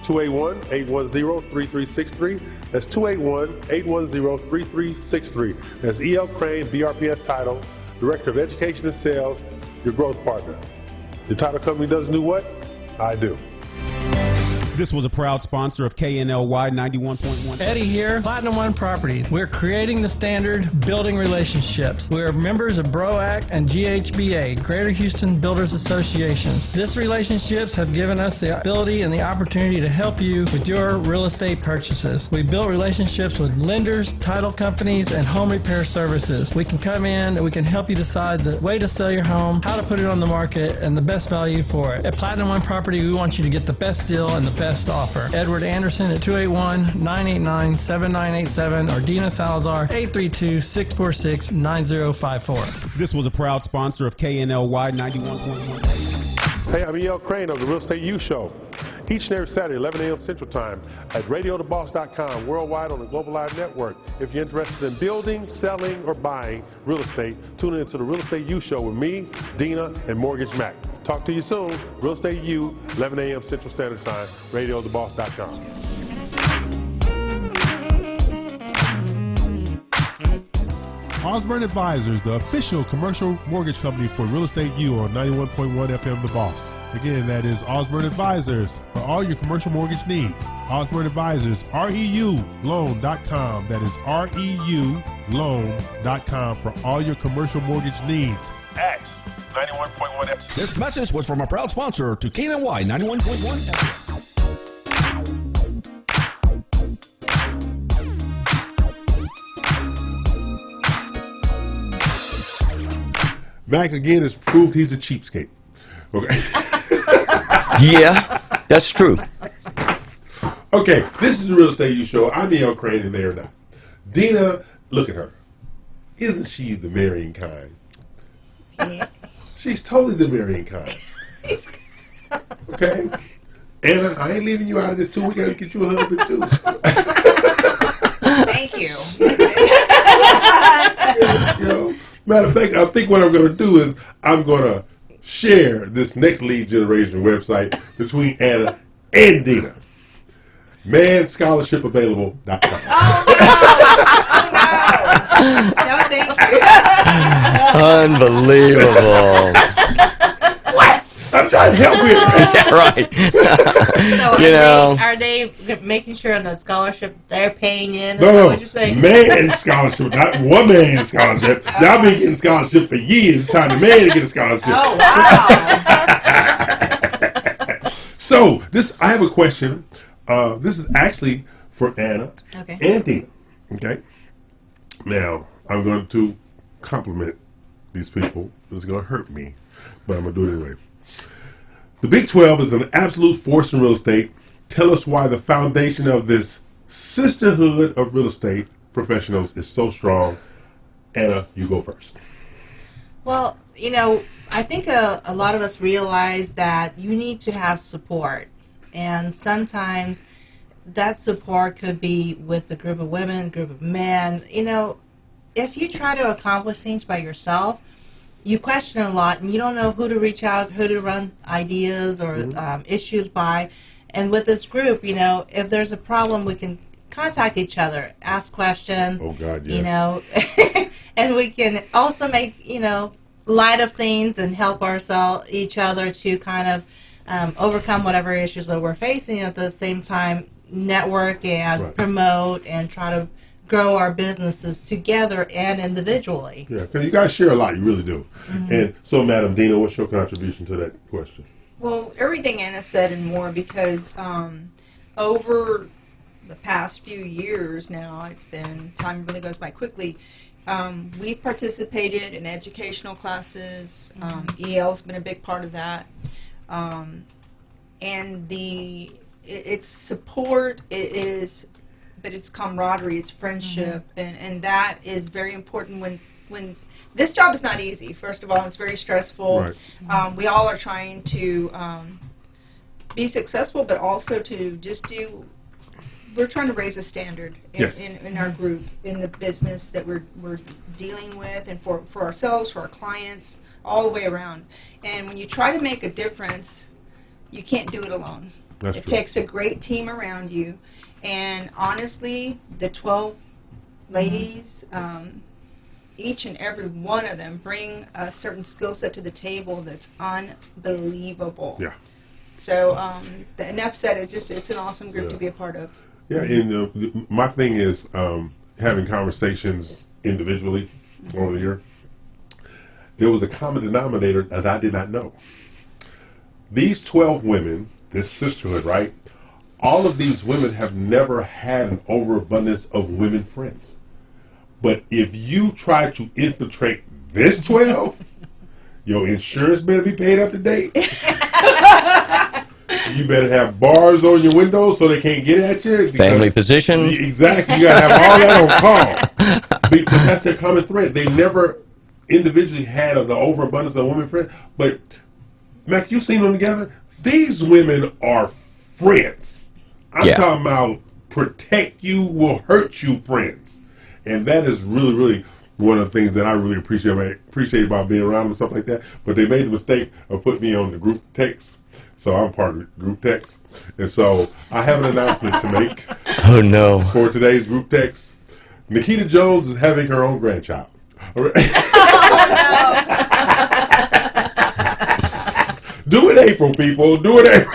281-810-3363. That's 281-810-3363. That's E.L Craine, BRPS TItle, Director of Education and Sales, your growth partner. Your title company doesn't do what? I do. This was a proud sponsor of KNLY 91.1. Eddie here, Platinum One Properties. We're creating the standard, building relationships. We're members of BROAC and GHBA, Greater Houston Builders Associations. These relationships have given us the ability and the opportunity to help you with your real estate purchases. We built relationships with lenders, title companies, and home repair services. We can come in and we can help you decide the way to sell your home, how to put it on the market, and the best value for it. At Platinum One Property, we want you to get the best deal and the best offer. Edward Anderson at 281-989-7987 or Dina Salazar 832-646-9054. This was a proud sponsor of KNLY 91.1. Hey, I'm E.L Craine of the Real Estate U Show. Each and every Saturday, 11 a.m. Central Time at radiotheboss.com, worldwide on the Global Live Network. If you're interested in building, selling, or buying real estate, tune into the Real Estate U Show with me, Dina, and Mortgage Mack. Talk to you soon. Real Estate U, 11 a.m. Central Standard Time, radiotheboss.com. Osborne Advisors, the official commercial mortgage company for Real Estate U on 91.1 FM The Boss. Again, that is Osborne Advisors for all your commercial mortgage needs. Osborne Advisors, REULoan.com. That is REULoan.com for all your commercial mortgage needs at 91.1 FM. This message was from a proud sponsor to KNY 91.1 FM. Mack again has proved he's a cheapskate. Okay. Yeah, that's true. Okay, this is the Real Estate U Show. I'm E.L Craine, and they are not. Dina, look at her. Isn't she the marrying kind? Yeah. She's totally the marrying kind. Okay? Anna, I ain't leaving you out of this too. We got to get you a husband too. Thank you. You know, matter of fact, I think what I'm going to do is I'm going to share this next lead generation website between Anna and Dina. ManScholarshipAvailable.com. Oh no! No, thank you. Unbelievable. What? I'm trying to help you. Yeah, right. So You know. are they making sure that scholarship they're paying in? Is No, that what you're saying? man scholarship, not one man scholarship. Y'all been getting scholarship for years. It's time the man to get a scholarship. Oh wow! So I have a question. This is actually for Anna and Dina. Okay. Now I'm going to compliment these people. This is going to hurt me, but I'm going to do it anyway. The Big 12 is an absolute force in real estate. Tell us why the foundation of this sisterhood of real estate professionals is so strong. Anna, you go first. Well, you know, I think a lot of us realize that you need to have support. And sometimes that support could be with a group of women, a group of men. You know, if you try to accomplish things by yourself, you question a lot and you don't know who to reach out, who to run ideas or issues by. And with this group, you know, if there's a problem, we can contact each other, ask questions. Oh, God, yes. You know, and we can also make, you know, light of things and help each other to kind of overcome whatever issues that we're facing. At the same time, network and promote and try to grow our businesses together and individually. Yeah, because you guys share a lot. You really do. Mm-hmm. And so, Madam Dina, what's your contribution to that question? Well, everything Anna said and more, because over the past few years now, time really goes by quickly. We've participated in educational classes. EL's been a big part of that. And it's support, but it's camaraderie, it's friendship, and that is very important when this job is not easy. First of all, it's very stressful. Right. We all are trying to be successful, but also to we're trying to raise a standard in our group, in the business that we're dealing with, and for ourselves, for our clients, all the way around. And when you try to make a difference, you can't do it alone. It takes a great team around you. And honestly, the 12 ladies, each and every one of them bring a certain skill set to the table that's unbelievable. Yeah. So enough said. It's an awesome group to be a part of. Yeah, and my thing is having conversations individually over the year. There was a common denominator that I did not know. These 12 women, this sisterhood, right? All of these women have never had an overabundance of women friends. But if you try to infiltrate this 12, your insurance better be paid up to date. You better have bars on your windows so they can't get at you. Family physician. Exactly. You got to have all that on call. But that's their common thread. They never individually had an overabundance of women friends. But, Mack, you've seen them together. These women are friends. I'm talking about protect you, will hurt you friends. And that is really, really one of the things that I really appreciate about being around them and stuff like that. But they made the mistake of putting me on the group text. So I'm part of the group text. And so I have an announcement to make. Oh, no. For today's group text. Nikita Jones is having her own grandchild. Do it April, people. Do it April.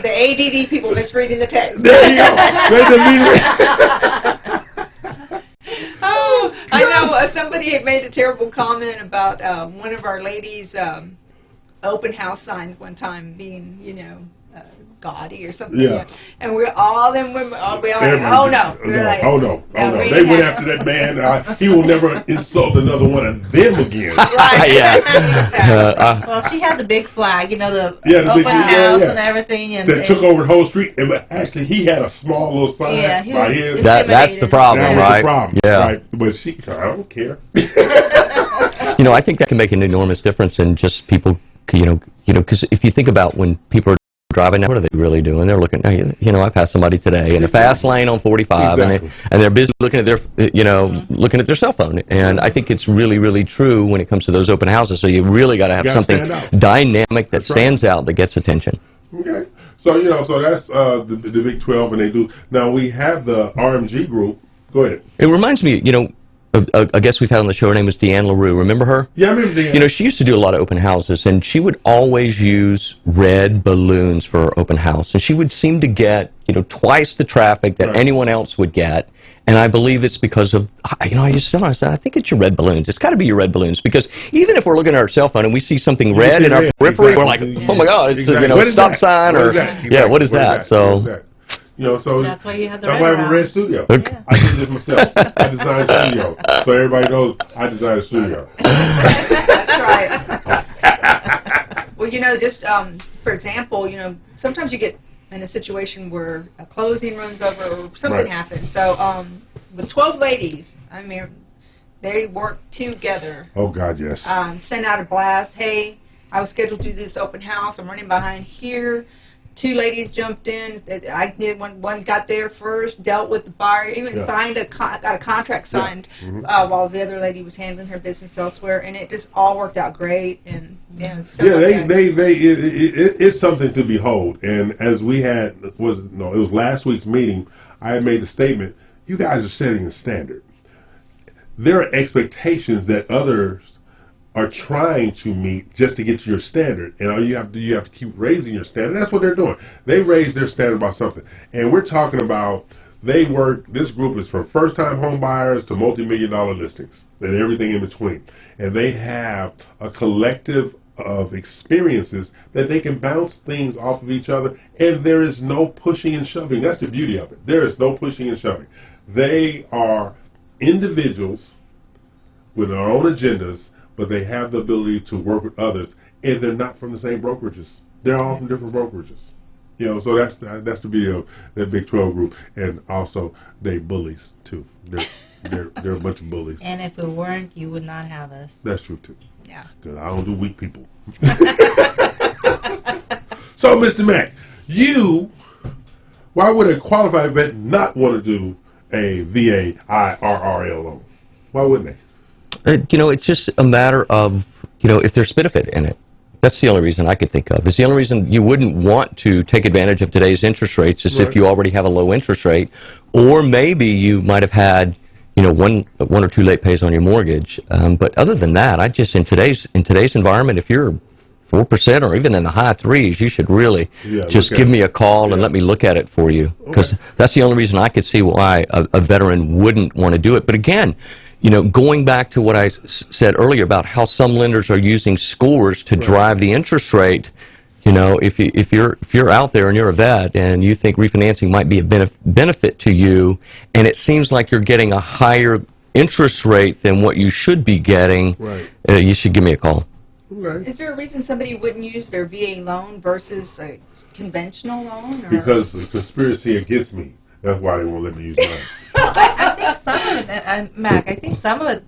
The ADD people misreading the text. There you go. Oh, I know. Somebody had made a terrible comment about one of our ladies' open house signs one time being, gaudy or something. Yeah. And we're all them women. We all like, oh no. We're like, oh no. They went after that man. He will never insult another one of them again. Right. Yeah. Well, she had the big flag, the Yeah, the open big- house yeah. and everything, and That took over the whole street. But actually, he had a small little sign Yeah, he by was his. That's the problem, That was right? the problem. Yeah. Right. But I don't care. I think that can make an enormous difference in just people, because if you think about when people are driving now, what are they really doing? They're looking, I passed somebody today in a fast lane on 45, Exactly. and they're busy looking at their, looking at their cell phone. And I think it's really, really true when it comes to those open houses. So you really got to have Gotta something stand out. dynamic that That's right. stands out that gets attention. Okay. So, so that's the Big 12, and they do. Now, we have the RMG group. Go ahead. It reminds me, a guest we've had on the show, her name was Deanne LaRue. Remember her? Yeah, I remember Deanne. She used to do a lot of open houses, and she would always use red balloons for her open house. And she would seem to get, twice the traffic that Right. anyone else would get. And I believe it's because of, I just said, I think it's your red balloons. It's got to be your red balloons. Because even if we're looking at our cell phone and we see something red see in our red. periphery, Exactly. we're like, oh my God, it's Exactly. a What is stop that? sign. What Or is that? yeah, what is What that? So. So That's why you have the that's red why I have a around. red studio. I did this myself. I designed a studio, so everybody knows I designed a studio. That's right. Well, just for example, sometimes you get in a situation where a closing runs over or something Right. happens. So with 12 ladies, they work together. Oh God, yes. Send out a blast. Hey, I was scheduled to do this open house. I'm running behind here. 2 ladies jumped in. I did one got there first, dealt with the buyer, even signed got a contract signed while the other lady was handling her business elsewhere, and it just all worked out great. And stuff like that. It's something to behold. And as we had it was last week's meeting, I had made the statement: you guys are setting a standard. There are expectations that others are trying to meet just to get to your standard, and all you have to keep raising your standard. That's what they're doing. They raise their standard by something, and we're talking about this group is from first-time home buyers to multi-million-dollar listings and everything in between, and they have a collective of experiences that they can bounce things off of each other, and there is no pushing and shoving. That's the beauty of it. There is no pushing and shoving. They are individuals with their own agendas, but they have the ability to work with others, and they're not from the same brokerages. They're all from different brokerages. So that's the beauty of that Big 12 group, and also they bullies too. They're a bunch of bullies. And if we weren't, you would not have us. That's true too. Yeah. Because I don't do weak people. So, Mr. Mack, why would a qualified vet not want to do a VA IRRL loan? Why wouldn't they? It's just a matter of, if there's benefit in it. That's the only reason I could think of. It's the only reason you wouldn't want to take advantage of today's interest rates is if you already have a low interest rate, or maybe you might have had, one or two late pays on your mortgage. But other than that, I just in today's environment, if you're 4% or even in the high 3s, you should really just give me a call and let me look at it for you, because that's the only reason I could see why a veteran wouldn't want to do it. But again, going back to what I said earlier about how some lenders are using scores to drive the interest rate, if you're out there and you're a vet and you think refinancing might be a benefit to you, and it seems like you're getting a higher interest rate than what you should be getting, you should give me a call. Okay. Is there a reason somebody wouldn't use their VA loan versus a conventional loan? Or? Because the conspiracy against me. That's why they won't let me use mine. I think some of it, Mac, I think some of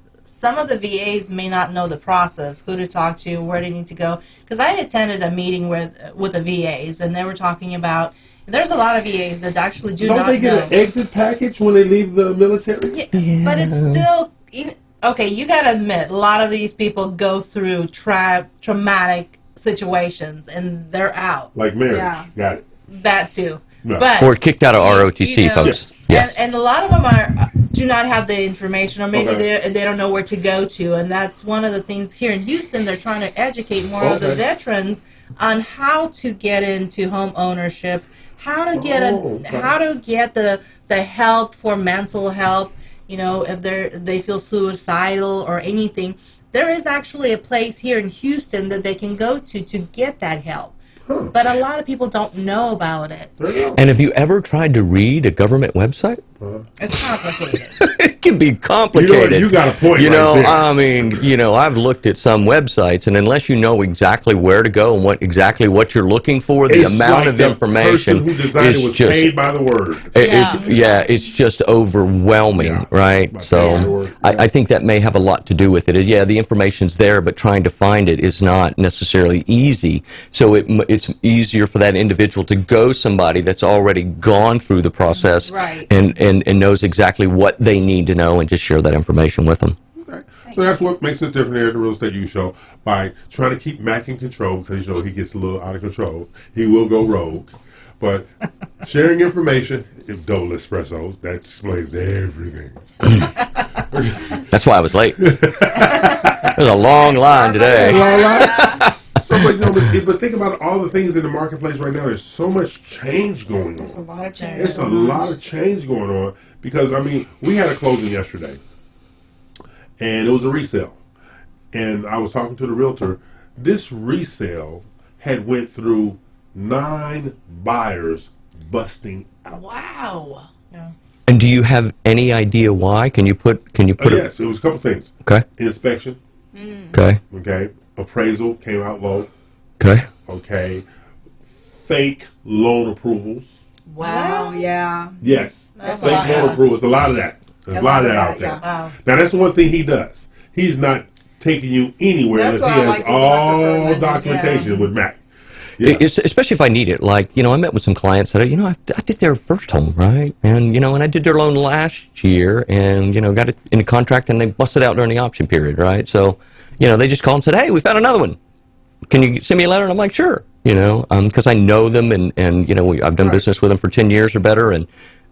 the VAs may not know the process, who to talk to, where they need to go. Because I attended a meeting with the VAs, and they were talking about, there's a lot of VAs that actually do not know. Don't they get an exit package when they leave the military? Yeah. But it's still, okay, you got to admit, a lot of these people go through traumatic situations, and they're out. Like marriage. Yeah. Got it. That too. No. But Or kicked out of ROTC, folks. Yes. And a lot of them are do not have the information, or maybe Okay. they don't know where to go to. And that's one of the things here in Houston. They're trying to educate more of the veterans on how to get into home ownership, how to get how to get the help for mental help. You know, if they feel suicidal or anything, there is actually a place here in Houston that they can go to get that help. But a lot of people don't know about it. And have you ever tried to read a government website? It's complicated. It can be complicated. You got a point. You know, right there. I mean, I've looked at some websites, and unless you know exactly where to go and what you're looking for, the It's amount like of the information person who designed it was just paid by the word. it's just overwhelming, right? So I think that may have a lot to do with it. Yeah, the information's there, but trying to find it is not necessarily easy. So it's easier for that individual to go somebody that's already gone through the process and knows exactly what they need to know and just share that information with them. Okay. So that's what makes it different here at the Real Estate U Show, by trying to keep Mack in control, because he gets a little out of control. He will go rogue. But sharing information, double espressos, that explains everything. That's why I was late. There's a long line today. So, but think about all the things in the marketplace right now. There's so much change going on. There's a lot of change. It's a lot of change going on, because, we had a closing yesterday, and it was a resale. And I was talking to the realtor. This resale had went through 9 buyers busting out. Wow. Yeah. And do you have any idea why? Can you put yes, it was a couple things. Okay. Inspection. Okay. Okay. Appraisal came out low. Okay. Okay. Fake loan approvals. Wow, yeah. Yes. Fake loan approvals. A lot of that. There's a lot of that out there. Wow. Now, that's one thing he does. He's not taking you anywhere That's unless he why I has like these all microphone documentation with Mack. Yeah. Especially if I need it. Like, I met with some clients that, I did their first home, right? And, and I did their loan last year and, got it in a contract and they busted out during the option period, right? So, they just called and said, hey, we found another one. Can you send me a letter? And I'm like, sure, because I know them and I've done business with them for 10 years or better.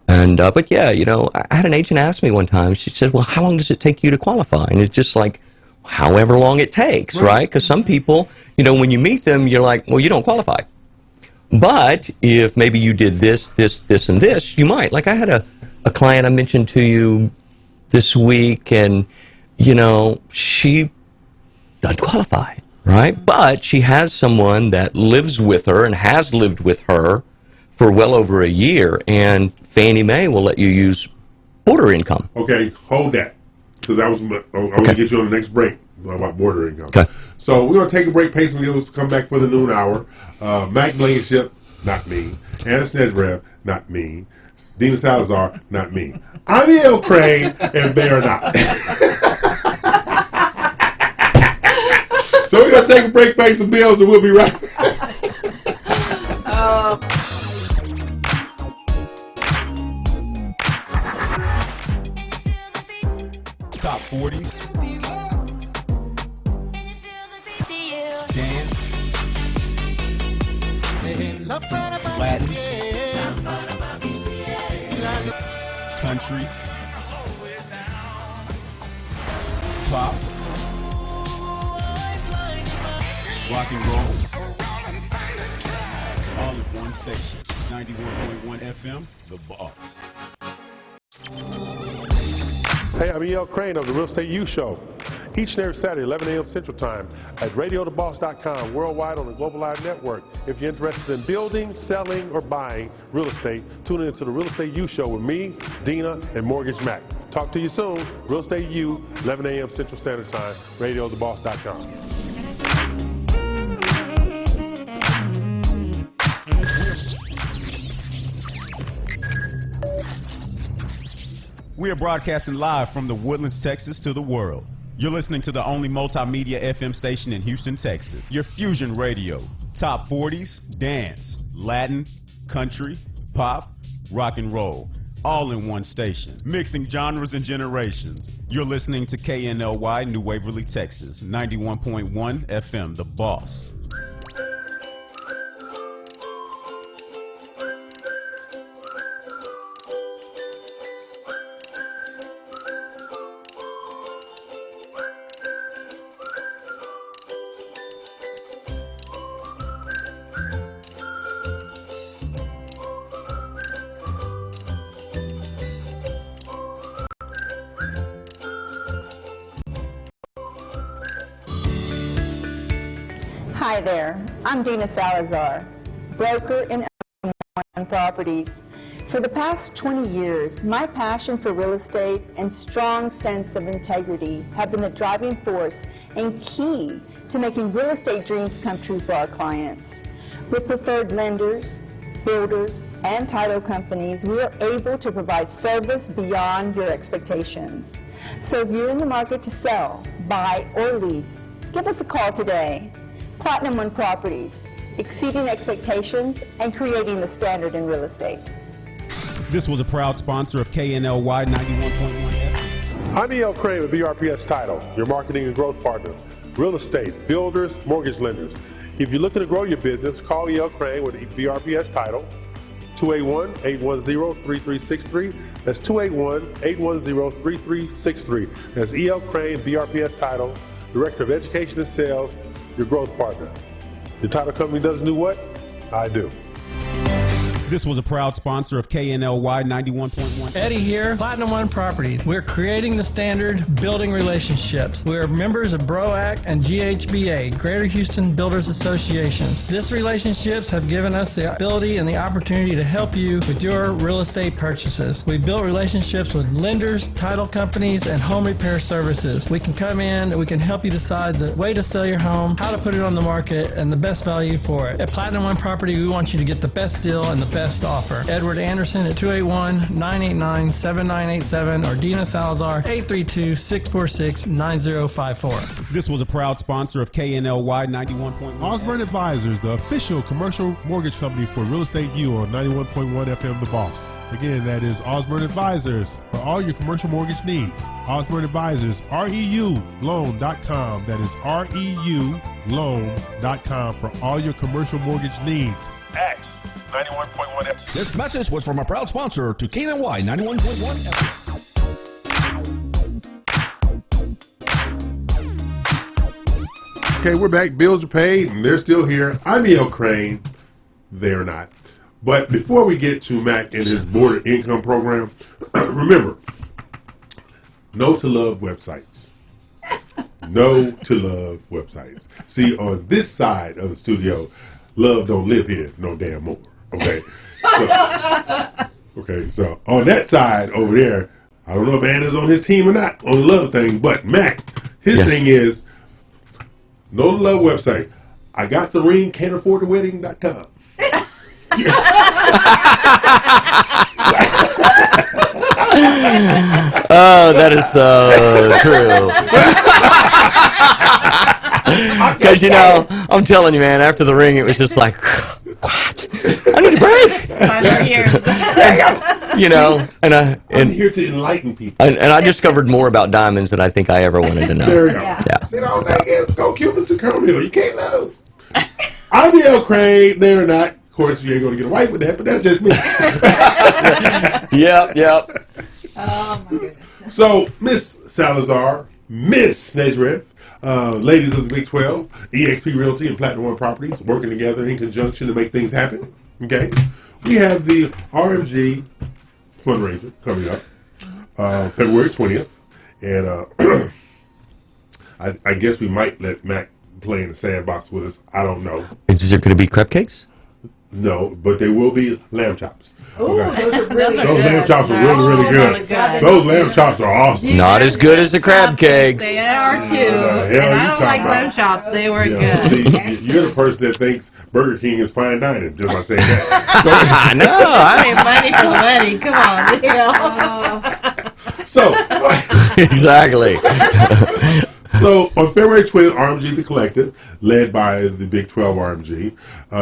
But yeah, I had an agent ask me one time, she said, well, how long does it take you to qualify? And it's just like, however long it takes, right? Because some people, when you meet them, you're like, well, you don't qualify. But if maybe you did this, and this, you might. Like I had a client I mentioned to you this week, and, she doesn't qualify, right? But she has someone that lives with her and has lived with her for well over a year, and Fannie Mae will let you use border income. Okay, hold that. Because I want to get you on the next break about border income. Okay. So we're going to take a break, pay some bills, come back for the noon hour. Mack Blankenship, not me. Anne Snegirev, not me. Dina Salazar, not me. I'm E.L Craine, and they are not. So we're going to take a break, pay some bills, and we'll be right back. Top 40s. Dance. Latin. Country. Pop. Rock and roll. All in one station. 91.1 FM, The Boss. Hey, I'm E.L Craine of the Real Estate U Show. Each and every Saturday, 11 a.m. Central Time at radiotheboss.com, worldwide on the Global Live Network. If you're interested in building, selling, or buying real estate, tune in to the Real Estate U Show with me, Dina, and Mortgage Mack. Talk to you soon. Real Estate U, 11 a.m. Central Standard Time, radiotheboss.com. We are broadcasting live from the Woodlands, Texas to the world. You're listening to the only multimedia FM station in Houston, Texas. Your Fusion Radio. Top 40s, dance, Latin, country, pop, rock and roll. All in one station. Mixing genres and generations. You're listening to KNLY, New Waverly, Texas. 91.1 FM, The Boss. Hi there, I'm Dina Salazar, broker and owner of properties. For the past 20 years, my passion for real estate and strong sense of integrity have been the driving force and key to making real estate dreams come true for our clients. With preferred lenders, builders, and title companies, we are able to provide service beyond your expectations. So if you're in the market to sell, buy, or lease, give us a call today. Platinum One Properties, exceeding expectations and creating the standard in real estate. This was a proud sponsor of KNLY 91.1 FM. I'm E.L Craine with BRPS TItle, your marketing and growth partner. Real estate, builders, mortgage lenders. If you're looking to grow your business, call E.L Craine with BRPS TItle, 281-810-3363. That's 281-810-3363. That's E.L Craine, BRPS TItle, Director of Education and Sales, your growth partner. Your title company doesn't do what? I do. This was a proud sponsor of KNLY 91.1. Eddie here, Platinum One Properties. We're creating the standard, building relationships. We're members of BROAC and GHBA, Greater Houston Builders Associations. These relationships have given us the ability and the opportunity to help you with your real estate purchases. We've built relationships with lenders, title companies, and home repair services. We can come in, we can help you decide the way to sell your home, how to put it on the market, and the best value for it. At Platinum One Property, we want you to get the best deal and the best offer. Edward Anderson at 281-989-7987 or Dina Salazar 832-646-9054. This was a proud sponsor of KNLY 91.1. Osborne Advisors, the official commercial mortgage company for Real Estate U on 91.1 FM The Boss. Again, that is Osborne Advisors for all your commercial mortgage needs. Osborne Advisors, REULoan.com. That is REULoan.com for all your commercial mortgage needs at 91.1 FM. This message was from a proud sponsor to KNY 91.1 FM. Okay, we're back. Bills are paid, and they're still here. I'm E.L Craine. They're not. But before we get to Mack and his border income program, remember, know to love websites. Know to love websites. See, on this side of the studio, love don't live here no damn more. Okay? So on that side over there, I don't know if Anna's on his team or not on the love thing, but Mack, his thing is, know the love website. I got the ring, can't afford the wedding.com. Oh, that is so true. Because, I'm telling you, man, after the ring, it was just like, what? I need a break. 5 more years. I'm here to enlighten people. And I discovered more about diamonds than I think I ever wanted to know. There you go. Yeah. Sit on that is go Cupid Hill. You can't lose. I'm E.L Craine. They're not. Of course, you ain't going to get a wife with that, but that's just me. Yep. Oh, my goodness. So, Miss Salazar, Miss Snegirev, ladies of the Big 12, EXP Realty and Platinum One Properties working together in conjunction to make things happen. Okay? We have the RMG fundraiser coming up February 20th. And I guess we might let Mack play in the sandbox with us. I don't know. Is there going to be crab cakes? No, but there will be lamb chops. Ooh, Okay. those Those lamb chops are really good. Those lamb chops are awesome. Not as good as the crab cakes. They are too. And you I don't like talking lamb about? chops. They were Yeah, good. see, you're the person that thinks Burger King is fine dining, just by saying that. Pay money for the wedding. Come on. So, Exactly. So on February 20th, RMG The Collective, led by the Big 12 RMG,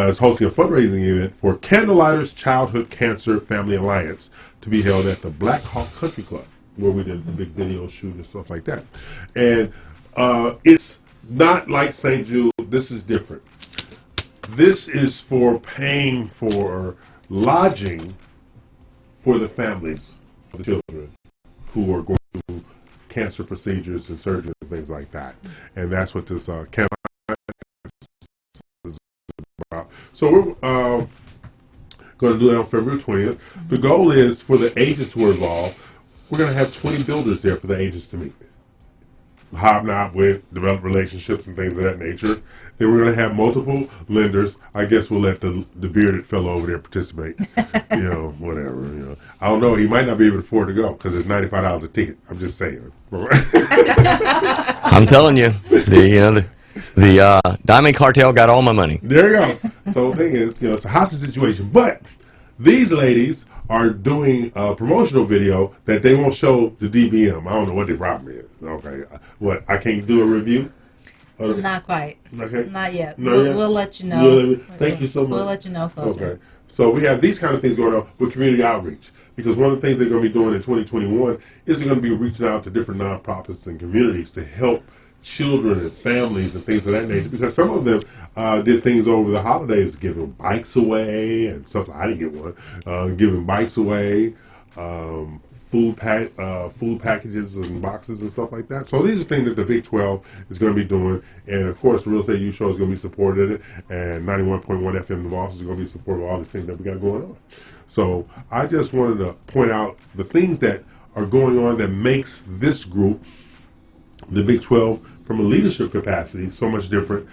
is hosting a fundraising event for Candlelighters Childhood Cancer Family Alliance to be held at the Black Hawk Country Club, where we did the big video shoot and stuff like that. And it's not like St. Jude. This is different. This is for paying for lodging for the families of the children who are going through cancer procedures and surgery and things like that. And that's what this campaign is about. So we're going to do that on February 20th. The goal is for the agents who are involved, we're going to have 20 builders there for the agents to meet. hobnob with, develop relationships and things of that nature. Then we're going to have multiple lenders. I guess we'll let the bearded fellow over there participate. Whatever. I don't know. He might not be able to afford to go because it's $95 a ticket. I'm just saying. I'm telling you, the Diamond Cartel got all my money. There you go. So the thing is, it's a hostage situation. But these ladies are doing a promotional video that they won't show the DBM. I don't know what the problem is. Okay. What, I can't do a review? Not quite. Okay. Not yet. Not we'll, yet? we'll let you know. Thank you so much. We'll let you know closer. Okay. So we have these kind of things going on with community outreach. Because one of the things they're going to be doing in 2021 is they're going to be reaching out to different nonprofits and communities to help children and families and things of that nature. Because some of them did things over the holidays, giving bikes away and stuff. I didn't get one. Giving bikes away, food packages and boxes and stuff like that. So these are things that the Big 12 is going to be doing. And of course, the Real Estate U Show is going to be supported it. And 91.1 FM The Boss is going to be supportive of all these things that we got going on. So I just wanted to point out the things that are going on that makes this group, the Big 12, from a leadership capacity, so much different,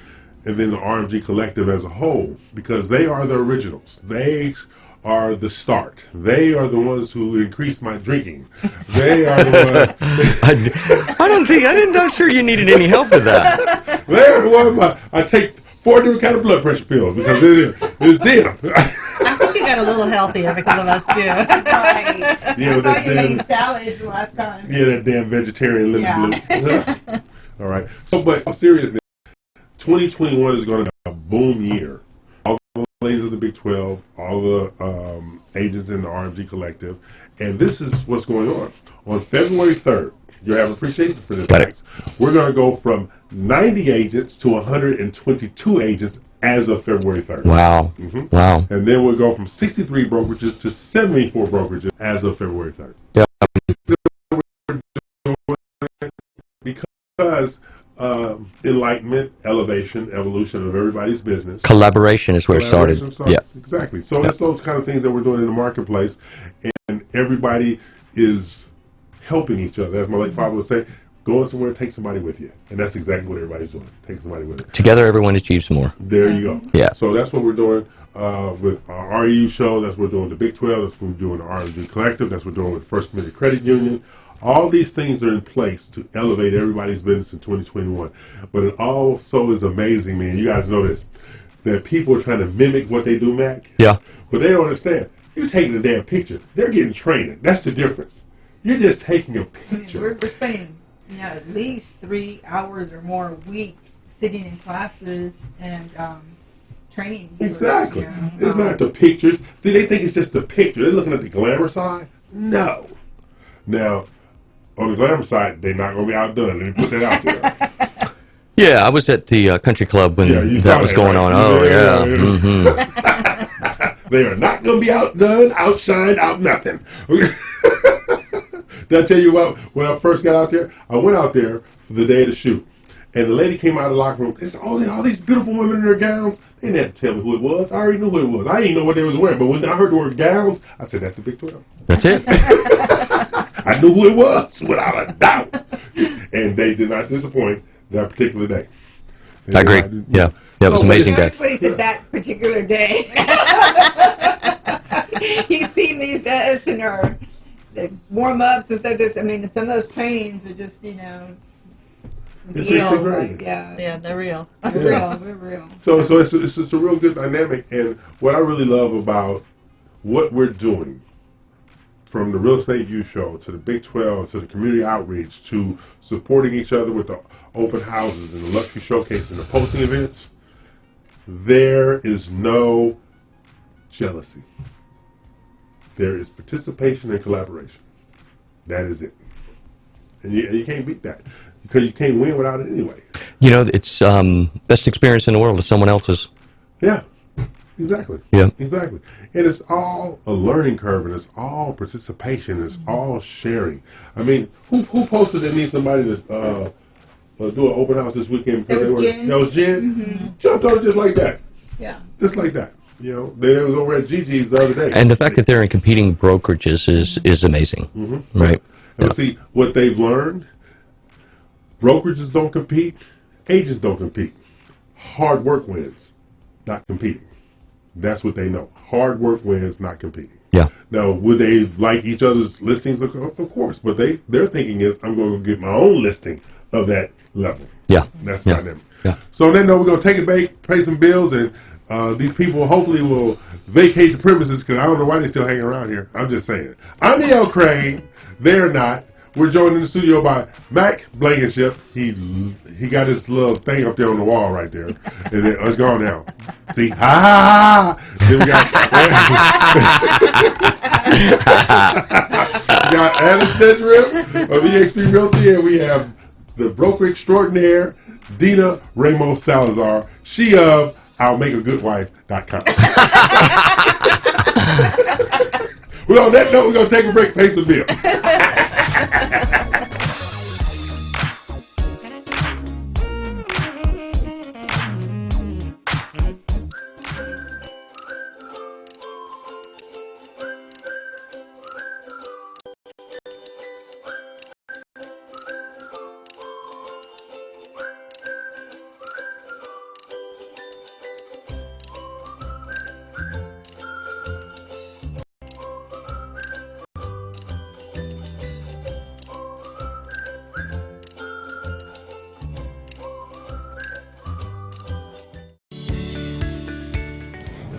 and then the RMG Collective as a whole, because they are the originals. They are the start. They are the ones who increased my drinking. They are the ones. I'm not sure you needed any help with that. They're the ones. I take 4 different kind of blood pressure pills because it's them. I think you got a little healthier because of us too. Right. Yeah, I saw you damn, eating salads the last time. Yeah, that damn vegetarian lemon blue. All right. So, but seriously, 2021 is going to be a boom year. All the ladies of the Big 12, all the agents in the RMG Collective, and this is what's going on. On February 3rd, you have appreciation for this, Max. We're going to go from 90 agents to 122 agents as of February 3rd. Wow. Mm-hmm. Wow. And then we'll go from 63 brokerages to 74 brokerages as of February 3rd. Yeah. Because enlightenment, elevation, evolution of everybody's business. Collaboration is where it started. Yeah. Exactly. So it's those kind of things that we're doing in the marketplace, and everybody is helping each other. As my late father would say, going somewhere, take somebody with you. And that's exactly what everybody's doing. Take somebody with you. Together, everyone achieves more. There you go. Yeah. So that's what we're doing with our REU show. That's what we're doing with the Big 12. That's what we're doing with the RMG Collective. That's what we're doing with the First Community Credit Union. All these things are in place to elevate everybody's business in 2021. But it also is amazing, man. You guys know this, that people are trying to mimic what they do, Mac. Yeah. But they don't understand. You're taking a damn picture. They're getting training. That's the difference. You're just taking a picture. We're spending, at least 3 hours or more a week sitting in classes and training. Exactly. It's not the pictures. See, they think it's just the picture. They're looking at the glamour side. No. Now, on the glamour side, they're not going to be outdone. Let me put that out there. Yeah, I was at the country club when that was going on. Oh, yeah. Mm-hmm. They are not going to be outdone, outshined, out nothing. Did I tell you what? When I first got out there, I went out there for the day of the shoot. And the lady came out of the locker room. It's all these beautiful women in their gowns. They didn't have to tell me who it was. I already knew who it was. I didn't know what they was wearing. But when I heard the word gowns, I said, that's the Big 12. That's it. I knew who it was, without a doubt. And they did not disappoint that particular day. I agree. Yeah. It was amazing day. That's what he said that particular day. He's seen these the warm-ups and stuff. Some of those trainings are just, it's just great. Yeah, they're real. They're real. So it's a real good dynamic. And what I really love about what we're doing, from the Real Estate U Show to the Big 12 to the community outreach to supporting each other with the open houses and the luxury showcase and the posting events, there is no jealousy. There is participation and collaboration. That is it. And you can't beat that because you can't win without it anyway. It's best experience in the world is someone else's. Yeah. Exactly. Yeah. Exactly. And it's all a learning curve, and it's all participation, it's all sharing. I mean, who posted they need somebody to do an open house this weekend? That was Jen. That was Jen? Mm-hmm. Jumped on it just like that. Yeah. Just like that. They was over at Gigi's the other day. And the fact that they're in competing brokerages is amazing. Mm-hmm. Right. And see, what they've learned, Brokerages don't compete. Agents don't compete. Hard work wins, not competing. That's what they know. Hard work wins, not competing. Yeah. Now, would they like each other's listings? Of course, but their thinking is, I'm going to get my own listing of that level. Yeah. That's Yeah. dynamic. Yeah. So then, we're going to take a break, pay some bills, and these people hopefully will vacate the premises because I don't know why they're still hanging around here. I'm just saying. I'm E.L Craine. They're not. We're joined in the studio by Mack Blankenship. He got his little thing up there on the wall right there. And it's gone now. See? Ha ha ha! Then we got Anne Snegirev of eXp Realty, and we have the broker extraordinaire, Dina Salazar. She of I'llMakeAGoodWife.com. Well, on that note, we're going to take a break, pay some bills.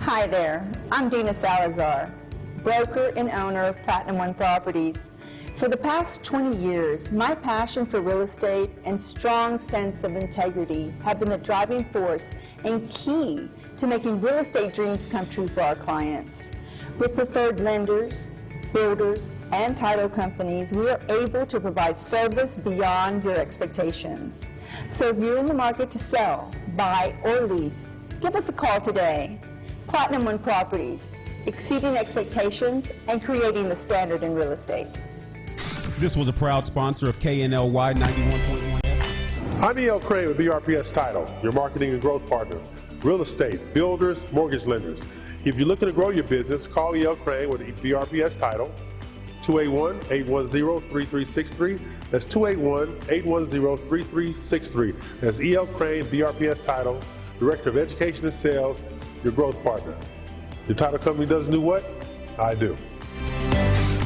Hi there, I'm Dina Salazar, broker and owner of Platinum One Properties. For the past 20 years, my passion for real estate and strong sense of integrity have been the driving force and key to making real estate dreams come true for our clients. With preferred lenders, builders, and title companies, we are able to provide service beyond your expectations. So if you're in the market to sell, buy, or lease, give us a call today. Platinum One Properties, exceeding expectations and creating the standard in real estate. This was a proud sponsor of KNLY 91.1 FM. I'm E.L Craine with BRPS TItle, your marketing and growth partner. Real estate, builders, mortgage lenders. If you're looking to grow your business, call E.L Craine with BRPS TItle, 281-810-3363. That's 281-810-3363. That's E.L Craine, BRPS TItle, Director of Education and Sales, your growth partner. Your title company doesn't do what? I do.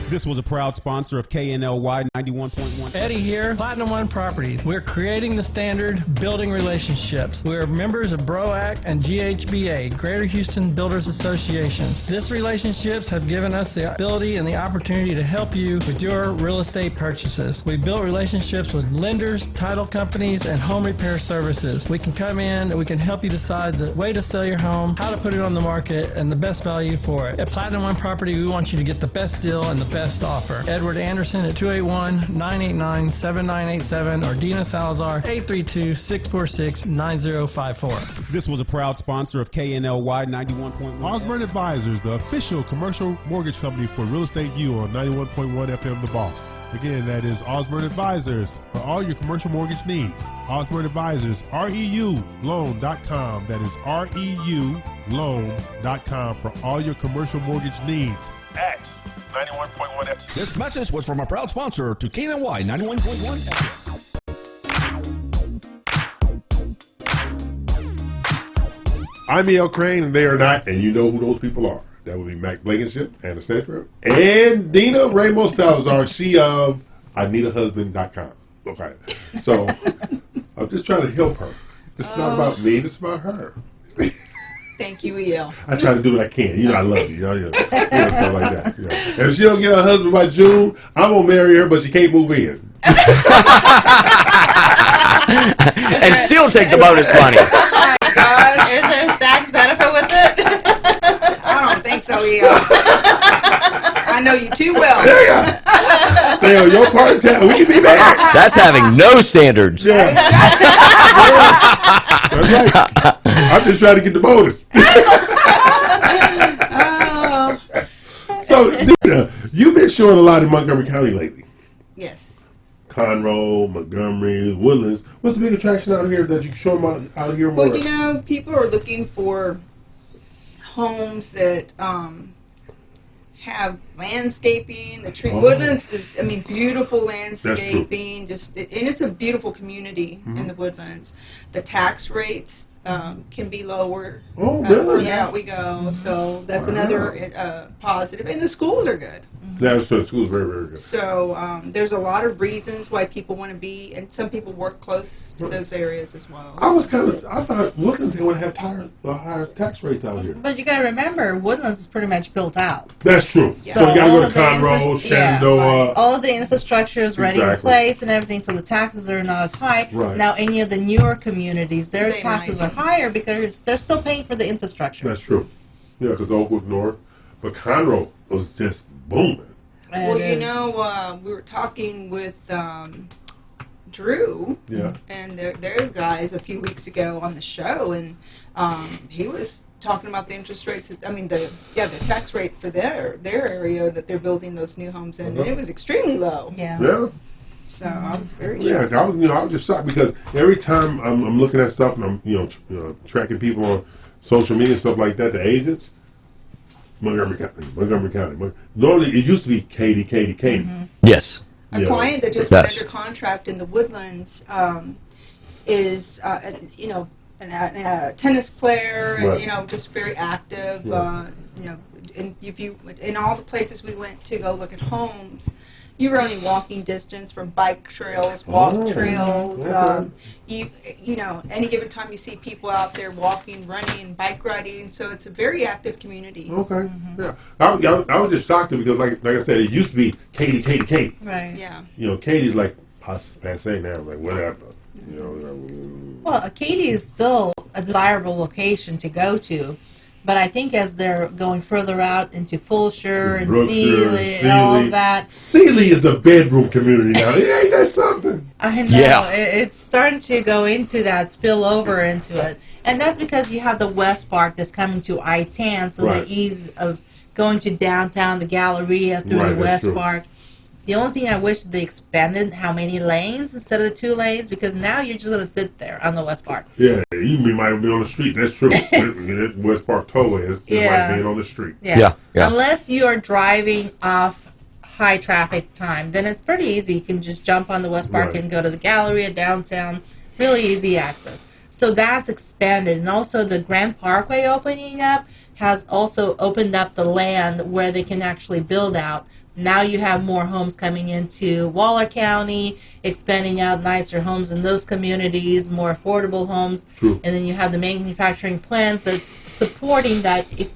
This was a proud sponsor of KNLY 91.1. Eddie here, Platinum One Properties. We're creating the standard, building relationships. We're members of BROAC and GHBA, Greater Houston Builders Associations. These relationships have given us the ability and the opportunity to help you with your real estate purchases. We've built relationships with lenders, title companies, and home repair services. We can come in and we can help you decide the way to sell your home, how to put it on the market, and the best value for it. At Platinum One Property, we want you to get the best deal and the best offer. Edward Anderson at 281-989-7987 or Dina Salazar 832-646-9054. This was a proud sponsor of KNLY 91.1. Osborne Advisors, the official commercial mortgage company for Real Estate U on 91.1 FM The Boss. Again, that is Osborne Advisors for all your commercial mortgage needs. Osborne Advisors, REULoan.com. That is REULoan.com for all your commercial mortgage needs at 91.1 FM. This message was from a proud sponsor to KNY 91.1 FM. I'm E.L Craine, and they are not, and you know who those people are. That would be Mack Blankenship, Anne Snegirev, and Dina Salazar, she of IneedAHusband.com. Okay, so I'm just trying to help her. It's not about me, it's about her. Thank you, E.L. I try to do what I can. You know, I love you. Stuff like that. You know. And if she don't get her husband by June, I'm going to marry her, but she can't move in. And still take the bonus money. Oh my God, is there a tax benefit with it? I don't think so, E.L. I know you too well. Stay on your part of town. We can be married. That's having no standards. Yeah. That's right. I'm just trying to get the bonus. So, Dina, you've been showing a lot in Montgomery County lately. Yes. Conroe, Montgomery, Woodlands. What's the big attraction out here that you can show them out here more? Well, you know, people are looking for homes that have landscaping. The tree Woodlands is, I mean, beautiful landscaping. Just and it's a beautiful community in the Woodlands. The tax rates can be lower. Oh, really? Yeah, we go. So that's another positive. And the schools are good. That's true. The school's very, very good. So there's a lot of reasons why people want to be, and some people work close to those areas as well. I thought Woodlands would have higher tax rates out here. But you got to remember, Woodlands is pretty much built out. That's true. Yeah. So you got to all go to of the Conroe, Shenandoah. all of the infrastructure is ready in Exactly. place and everything, so the taxes are not as high. Right. Now, any of the newer communities, their They taxes might. are higher because they're still paying for the infrastructure. That's true. Yeah, because Oakwood North. But Conroe was just booming. Well, you know, we were talking with Drew Yeah. and their guys a few weeks ago on the show, and he was talking about the interest rates. I mean, the tax rate for their area that they're building those new homes in, and it was extremely low. Yeah. Yeah. So I was very Yeah, shocked. I was just shocked because every time I'm looking at stuff and I'm tracking people on social media and stuff like that, the agents, Montgomery County. Normally it used to be Katy. Yes. A Yeah. client that just went under contract in the Woodlands is, a tennis player, Right. just very active. Right. And if you in all the places we went to go look at homes, you were only walking distance from bike trails, walk trails. Okay. Any given time you see people out there walking, running, bike riding. So it's a very active community. Okay. Yeah. I was just shocked because like I said, it used to be Katy. Right. Yeah. Katie's like passe now, like whatever. Well, Katy is still a desirable location to go to, but I think as they're going further out into Fulshire and Sealy and all of that, Sealy is a bedroom community now. Ain't that something? I know Yeah. it's starting to go into that, spill over into it, and that's because you have the West Park that's coming to I-10, so Right. the ease of going to downtown, the Galleria through Right, the that's West true. Park. The only thing I wish they expanded how many lanes instead of the 2 lanes, because now you're just going to sit there on the West Park. Yeah, you might be on the street. That's true. West Park Tollway is like being on the street. Yeah. Unless you are driving off high traffic time, then it's pretty easy. You can just jump on the West Park Right. and go to the Galleria downtown. Really easy access. So that's expanded. And also the Grand Parkway opening up has also opened up the land where they can actually build out. Now you have more homes coming into Waller County, expanding out nicer homes in those communities, more affordable homes. True. And then you have the manufacturing plant that's supporting that the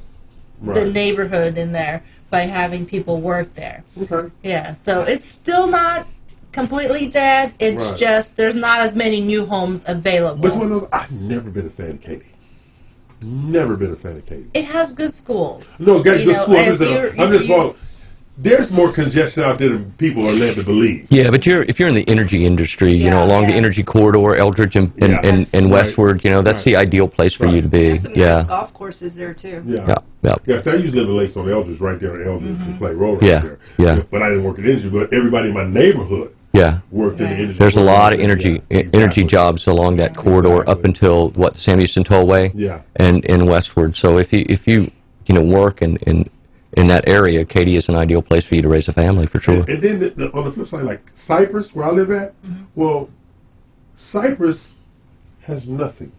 Right. neighborhood in there by having people work there. Okay. Yeah, so it's still not completely dead. It's Right. just there's not as many new homes available. But one of those, I've never been a fan of Katy. Never been a fan of Katy. It has good schools. No, got You good know, school. if you- There's more congestion out there than people are led to believe. Yeah, but if you're in the energy industry, along the energy corridor, Eldridge and Right. westward, that's the ideal place for you to be. There's some nice golf courses there too. Yeah. Yeah. So I used to live in Lakes on Eldridge, right there on Eldridge and Clay Road right Yeah, there. yeah. But I didn't work in energy, but everybody in my neighborhood worked in the energy. There's a lot of corridor. energy Yeah, energy exactly. jobs along that corridor up until Sam Houston Tollway and westward. So if you work in that area, Katy is an ideal place for you to raise a family for sure. And then on the flip side, like Cypress, where I live at, well, Cypress has nothing.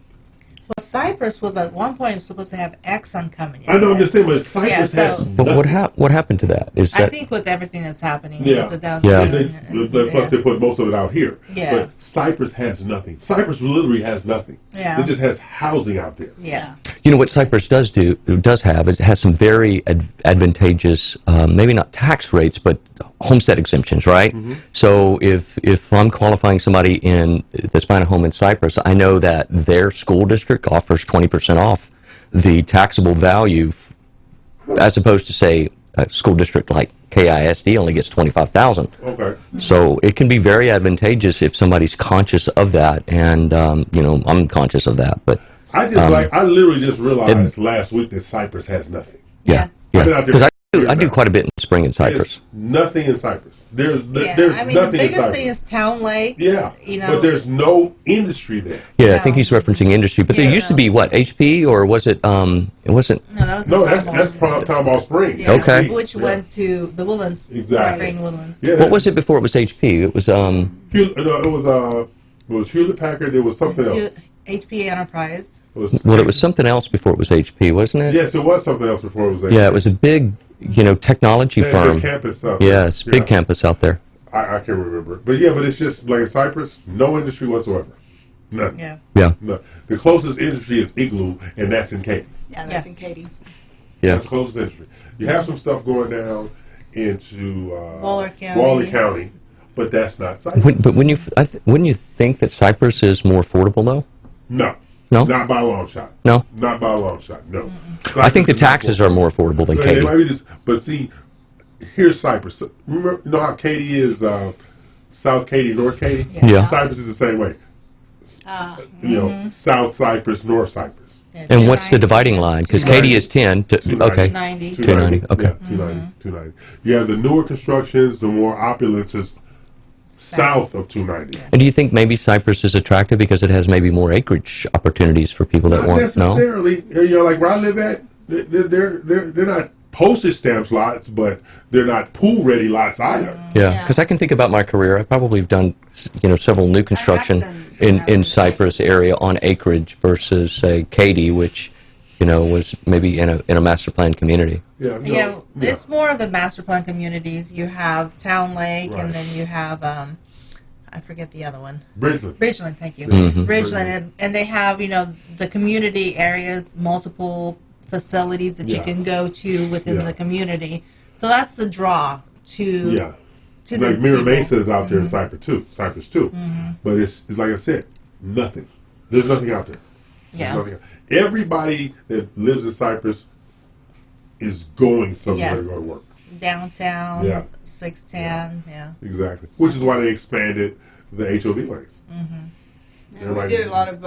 Well, Cypress was at one point supposed to have Exxon coming in. I know, I'm just saying, but Cypress Yeah, has so- But what happened to that? Is I that think with everything that's happening, Yeah. with the Yeah. downtown. Plus, they put most of it out here. Yeah. But Cypress has nothing. Cypress literally has nothing. Yeah. It just has housing out there. Yeah. what Cypress does have, it has some very advantageous, maybe not tax rates, but homestead exemptions, right? So if I'm qualifying somebody that's buying a home in Cypress, I know that their school district offers 20% off the taxable value, as opposed to, say, a school district like KISD only gets $25,000. Okay. So it can be very advantageous if somebody's conscious of that, and I'm conscious of that. But I literally just realized last week that Cypress has nothing. yeah, I've been out there because I do quite a bit in spring in Cypress. There's nothing in Cypress. There's I nothing mean, the in biggest Cypress. thing is Town Lake. Yeah, you know, but there's no industry there. Yeah, I think he's referencing industry. But there used to be, what, HP, or was it, it wasn't? No, that was No, the that's Tomball Spring. Yeah, Okay. Which went to the Woodlands. Exactly. Spring Woodlands. Yeah. What was it before it was HP? It was, It was Hewlett Packard. There was something else. HP Enterprise. it was something else before it was HP, wasn't it? Yes, it was something else before it was HP. Yeah, it was a big, technology They had a firm. big campus out there. Yes, big Yeah. campus out there. I can't remember. But it's just like in Cypress, no industry whatsoever. None. Yeah. Yeah. No. The closest industry is Igloo, and that's in Katy. Yeah, that's in Katy. Yeah. That's the closest industry. You have some stuff going down into Waller County. Waller County, but that's not Cypress. But wouldn't you think that Cypress is more affordable, though? No. No? Not by a long shot. No? Not by a long shot, no. I think the Cypress is not taxes are more affordable than They Katy. might be just, but see, here's Cypress. Remember, you know how Katy is South Katy, North Katy? Yeah. Cypress is the same way. South Cypress, North Cypress. And what's the dividing line? Because Katy is 10. Okay. 290. 290. Okay. Yeah, 290. You have the newer constructions, the more opulences south of 290. And do you think maybe Cypress is attractive because it has maybe more acreage opportunities for people that Not want? No. necessarily. Like where I live at, they're not postage stamps lots, but they're not pool ready lots either. Yeah, because I can think about my career. I probably have done, several new construction in Cypress area on acreage versus say Katy, which, was maybe in a master plan community. Yeah, it's more of the master plan communities. You have Town Lake, Right. and then you have I forget the other one. Bridgeland. Thank you. Mhm. Bridgeland, and they have the community areas, multiple facilities that you Yeah. can go to within Yeah. the community. So that's the draw to Yeah. to Like the Mira people. Mesa is out there in Cypress too. But it's like I said, nothing. There's nothing out there. There's Yeah. nothing. Everybody that lives in Cypress is going somewhere Yes. to go to work. Downtown, Yeah. 610, yeah. Exactly. Which is why they expanded the HOV lanes. And we did a lot of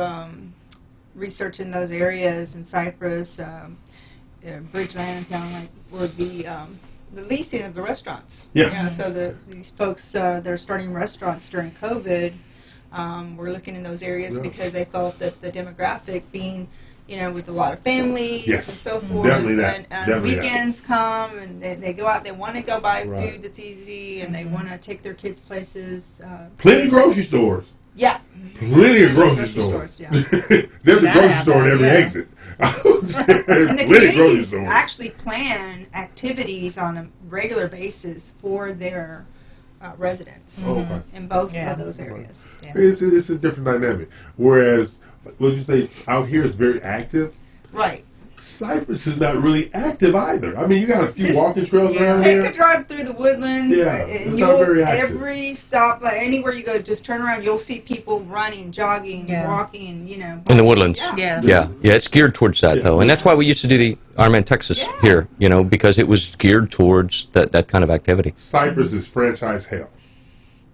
research in those areas in Cypress, Bridgeland, Town Lake, would be the leasing of the restaurants. Yeah. So these folks, they're starting restaurants during COVID. We're looking in those areas Yeah. because they felt that the demographic being, with a lot of families Yes. and so forth, Definitely that. and Definitely that. weekends come and they go out, they want to go buy Right. food that's easy, and they want to take their kids places. Plenty of grocery stores. Yeah. Plenty of grocery stores. Yeah. There's a Gotta grocery have store that, at every yeah. exit. There's And plenty the of grocery communities stores. actually plan activities on a regular basis for their residents Oh, okay. in both Yeah. of those areas. Yeah. It's a different dynamic. Whereas, what you say, out here is very active. Right. Cypress is not really active either. I mean, you got a few Just walking trails around Take here. a drive through the woodlands. Yeah, and it's not very active. Every stop, like anywhere you go, just turn around. You'll see people running, jogging, Yeah. walking. In the woodlands. Yeah. Yeah. Yeah, it's geared towards that, though. And that's why we used to do the Ironman Texas here, because it was geared towards that kind of activity. Cypress is franchise hell.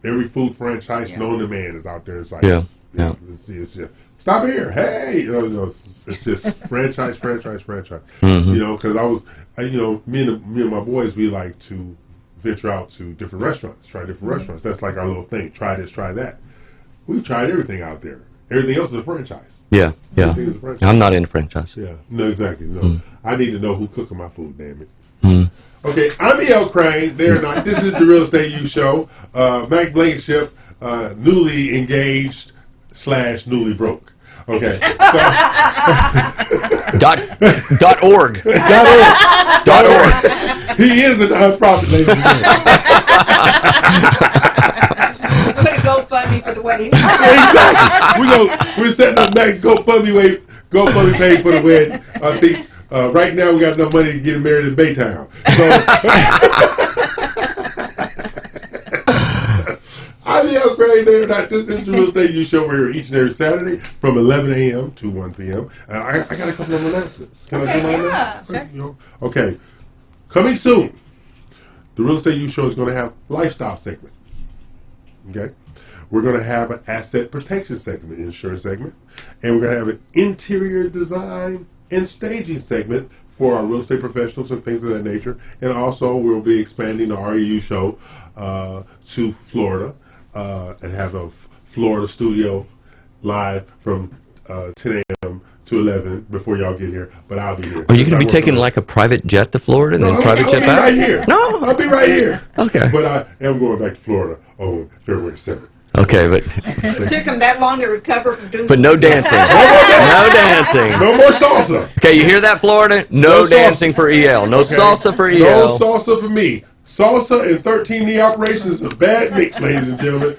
Every food franchise known to man is out there in Cypress. Yeah. It's just, stop here, hey! It's just franchise. Mm-hmm. Because me and my boys, we like to venture out to different restaurants, try different restaurants. That's like our little thing. Try this, try that. We've tried everything out there. Everything else is a franchise. Yeah. Everything is a franchise. I'm not in franchise. Yeah, no, exactly. No, Mm. I need to know who's cooking my food. Damn it. Mm. Okay, I'm E.L Craine. They're not. This is the Real Estate U Show. Mack Blankenship, newly engaged / newly broke. Okay, so .org. .org. he is a nonprofit, ladies and gentlemen. Put a GoFundMe for the wedding. Exactly. We're setting up Mack GoFundMe page for the wedding. I think right now we got enough money to get him married in Baytown. I'm E.L Craine. They're not. This is the Real Estate U Show. We're here each and every Saturday from 11 a.m. to 1 p.m. And I got a couple of announcements. Can I do my announcements? Sure. Okay. Coming soon, the Real Estate U Show is going to have lifestyle segment. Okay. We're going to have an asset protection segment, insurance segment, and we're going to have an interior design and staging segment for our real estate professionals and things of that nature. And also, we'll be expanding the REU show to Florida and have a Florida studio live from 10 a.m. to 11 before y'all get here. But I'll be here. Are you going to be taking like a private jet to Florida and then private jet back? I'll be right here. No, I'll be right here. Okay. But I am going back to Florida on February 7th. Okay, but It took him that long to recover from doing. but no dancing. No dancing. No more salsa. Okay, you hear that, Florida? No dancing for EL. No salsa for EL. No salsa for me. Salsa and 13 knee operations is a bad mix, ladies and gentlemen.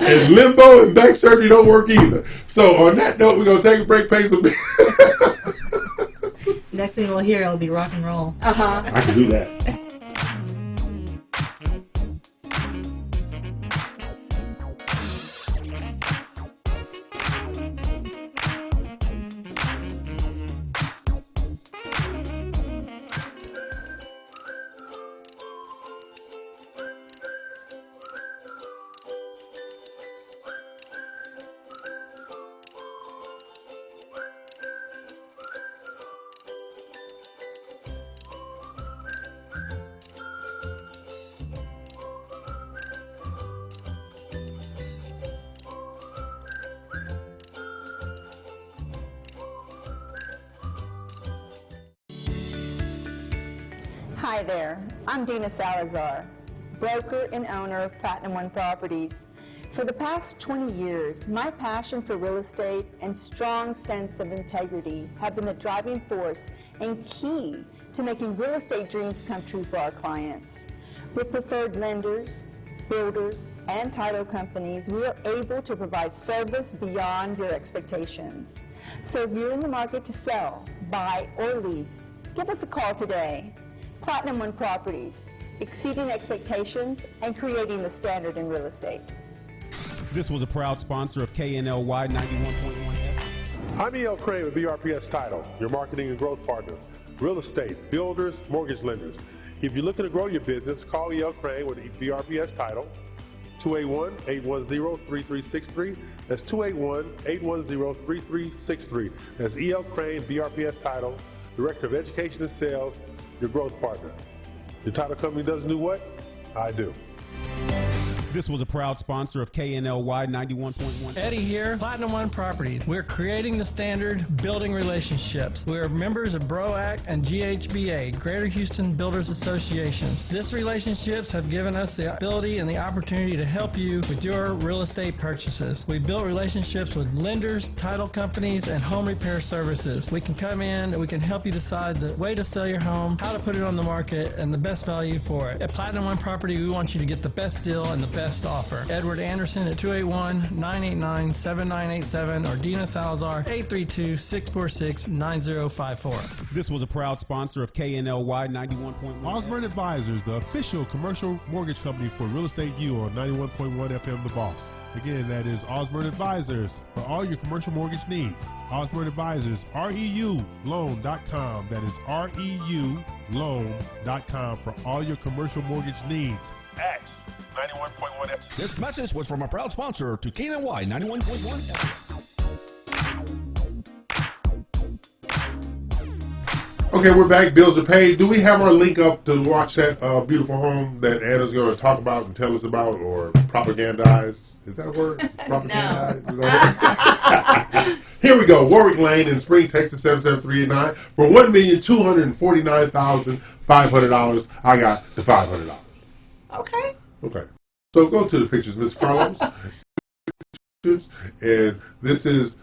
And limbo and back surgery don't work either. So on that note, we're going to take a break, pay some. Next thing we'll hear, it'll be rock and roll. I can do that. Hi there, I'm Dina Salazar, broker and owner of Platinum One Properties. For the past 20 years, my passion for real estate and strong sense of integrity have been the driving force and key to making real estate dreams come true for our clients. With preferred lenders, builders, and title companies, we are able to provide service beyond your expectations. So if you're in the market to sell, buy, or lease, give us a call today. Platinum One Properties, exceeding expectations and creating the standard in real estate. This was a proud sponsor of KNLY 91.1 FM. I'm E.L Craine with BRPS TItle, your marketing and growth partner. Real estate, builders, mortgage lenders. If you're looking to grow your business, call E.L Craine with BRPS TItle, 281-810-3363. That's 281-810-3363. That's E.L Craine, BRPS TItle, Director of Education and Sales, your growth partner. Your title company doesn't do what? I do. This was a proud sponsor of KNLY 91.1. Eddie here, Platinum One Properties. We're creating the standard, building relationships. We're members of BROAC and GHBA, Greater Houston Builders Associations. These relationships have given us the ability and the opportunity to help you with your real estate purchases. We've built relationships with lenders, title companies, and home repair services. We can come in and we can help you decide the way to sell your home, how to put it on the market, and the best value for it. At Platinum One Property, we want you to get the best deal and the best offer. Edward Anderson at 281-989-7987 or Dina Salazar 832-646-9054. This was a proud sponsor of KNLY 91.1. Osborne Advisors, the official commercial mortgage company for Real Estate U on 91.1 FM The Boss. Again, that is Osborne Advisors for all your commercial mortgage needs. Osborne Advisors, REULoan.com. That is REULoan.com for all your commercial mortgage needs at 91.1 FM. This message was from a proud sponsor to KNY 91.1 FM. Okay, we're back. Bills are paid. Do we have our link up to watch that beautiful home that Anna's going to talk about and tell us about, or propagandize? Is that a word? Propagandize? No. Here we go. Warwick Lane in Spring, Texas, 77389 for $1,249,500. I got the $500. Okay. Okay. So go to the pictures, Mr. Carlos. And this is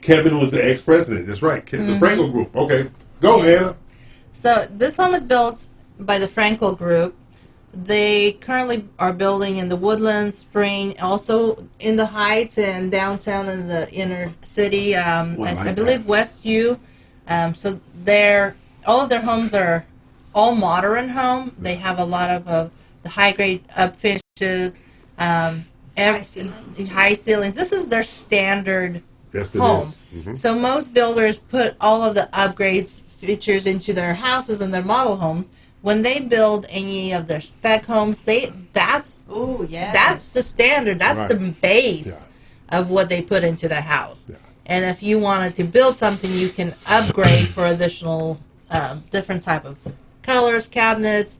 Kevin was the ex-president. That's right. The Frankel Group. Okay. Go, Anna. So this home is built by the Frankel Group. They currently are building in the Woodlands, Spring, also in the Heights and downtown in the inner city. I believe West U. So all of their homes are all modern home. They have a lot of the high grade up finishes, high ceilings. This is their standard home. Mm-hmm. So most builders put all of the upgrades features into their houses and their model homes. When they build any of their spec homes, that's the standard. That's the base of what they put into the house. Yeah. And if you wanted to build something, you can upgrade for additional different type of colors, cabinets,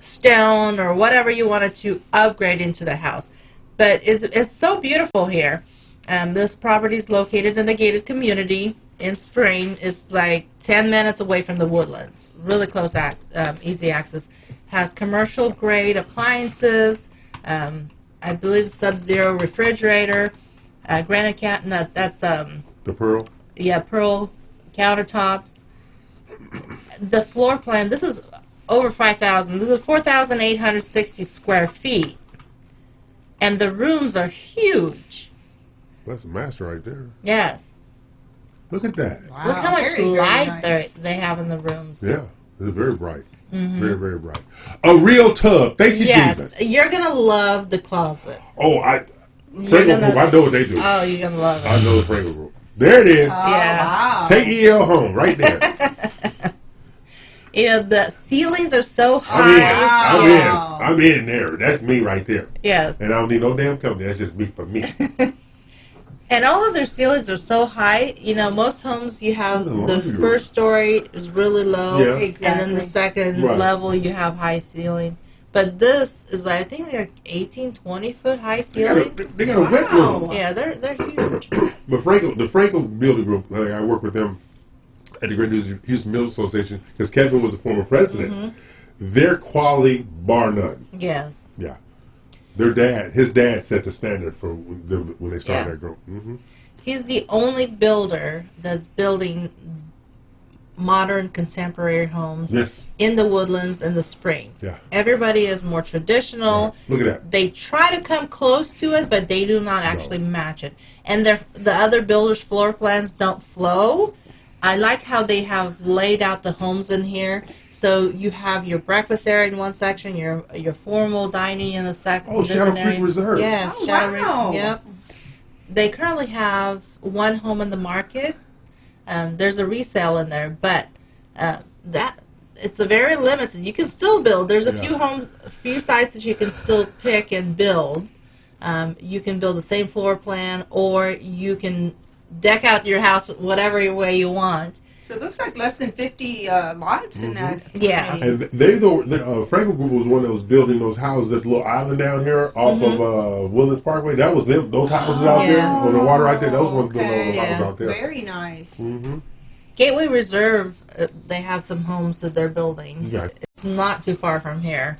stone, or whatever you wanted to upgrade into the house. But it's so beautiful here. This property is located in a gated community in Spring. It's like 10 minutes away from the Woodlands. Really close, easy access. Has commercial grade appliances. I believe Sub-Zero refrigerator. Granite that's The Pearl. Yeah, Pearl countertops. The floor plan. This is over 5,000. This is 4,860 square feet, and the rooms are huge. That's a master right there. Yes. Look at that. Wow. Look how much Very, very light nice. they have in the rooms. Yeah, it's very bright. Very, very bright. A real tub. Thank you, Yes, Jesus. you're gonna love the closet. Oh, Frankel Group, I know what they do. Oh, you're gonna love it. I know the Frankel Group. There it is. Yeah. Wow. Take EL home right there. You know, the ceilings are so high. I'm in there. That's me right there. Yes. And I don't need no damn company. That's just me for me. And all of their ceilings are so high. You know, most homes you have the first story is really low, Yeah. and then the second Right. level you have high ceilings. But this is like, I think like 18, 20 foot high They got ceilings. a, they got a wet room. Yeah, they're huge. But the Frankel Building Group, I work with them at the Great Houston Builders Association because Kevin was the former president. They're quality, bar none. Yes. Yeah. His dad set the standard for when they started that group. He's the only builder that's building modern contemporary homes in the Woodlands in the Spring. Yeah. Everybody is more traditional. Look at that. They try to come close to it, but they do not actually match it. And the other builders' floor plans don't flow. I like how they have laid out the homes in here. So you have your breakfast area in one section, your formal dining in the second. Oh, Shadow Creek Reserve. Yes, Oh, Shadow wow. Creek. Yep. They currently have one home in the market. There's a resale in there, but it's a very limited. You can still build. There's a few sites that you can still pick and build. You can build the same floor plan, or you can deck out your house whatever way you want. So it looks like less than 50 lots in that. Yeah. community. And Frankel Group was one that was building those houses at the little island down here off of Woodlands Parkway. That was them. Those houses out there on the water right there. Those ones building all the houses out there. Very nice. Gateway Reserve, they have some homes that they're building. Yeah. It's not too far from here.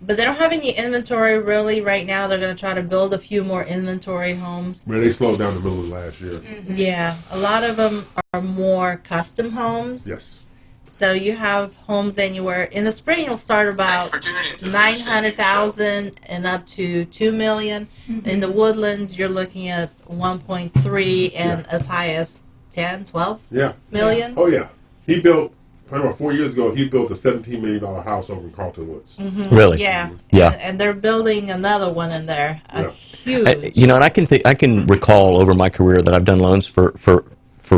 But they don't have any inventory really right now. They're going to try to build a few more inventory homes. Man, they slowed down the middle of last year. Yeah, a lot of them are more custom homes. Yes. So you have homes anywhere. In the spring, you'll start about 900,000 and up to 2 million. In the Woodlands, you're looking at 1.3 and as high as 10, 12 million. Oh, yeah. He built, about 4 years ago, he built a $17 million house over in Carlton Woods. Really? Yeah. Yeah. And they're building another one in there. Huge. And I can recall over my career that I've done loans for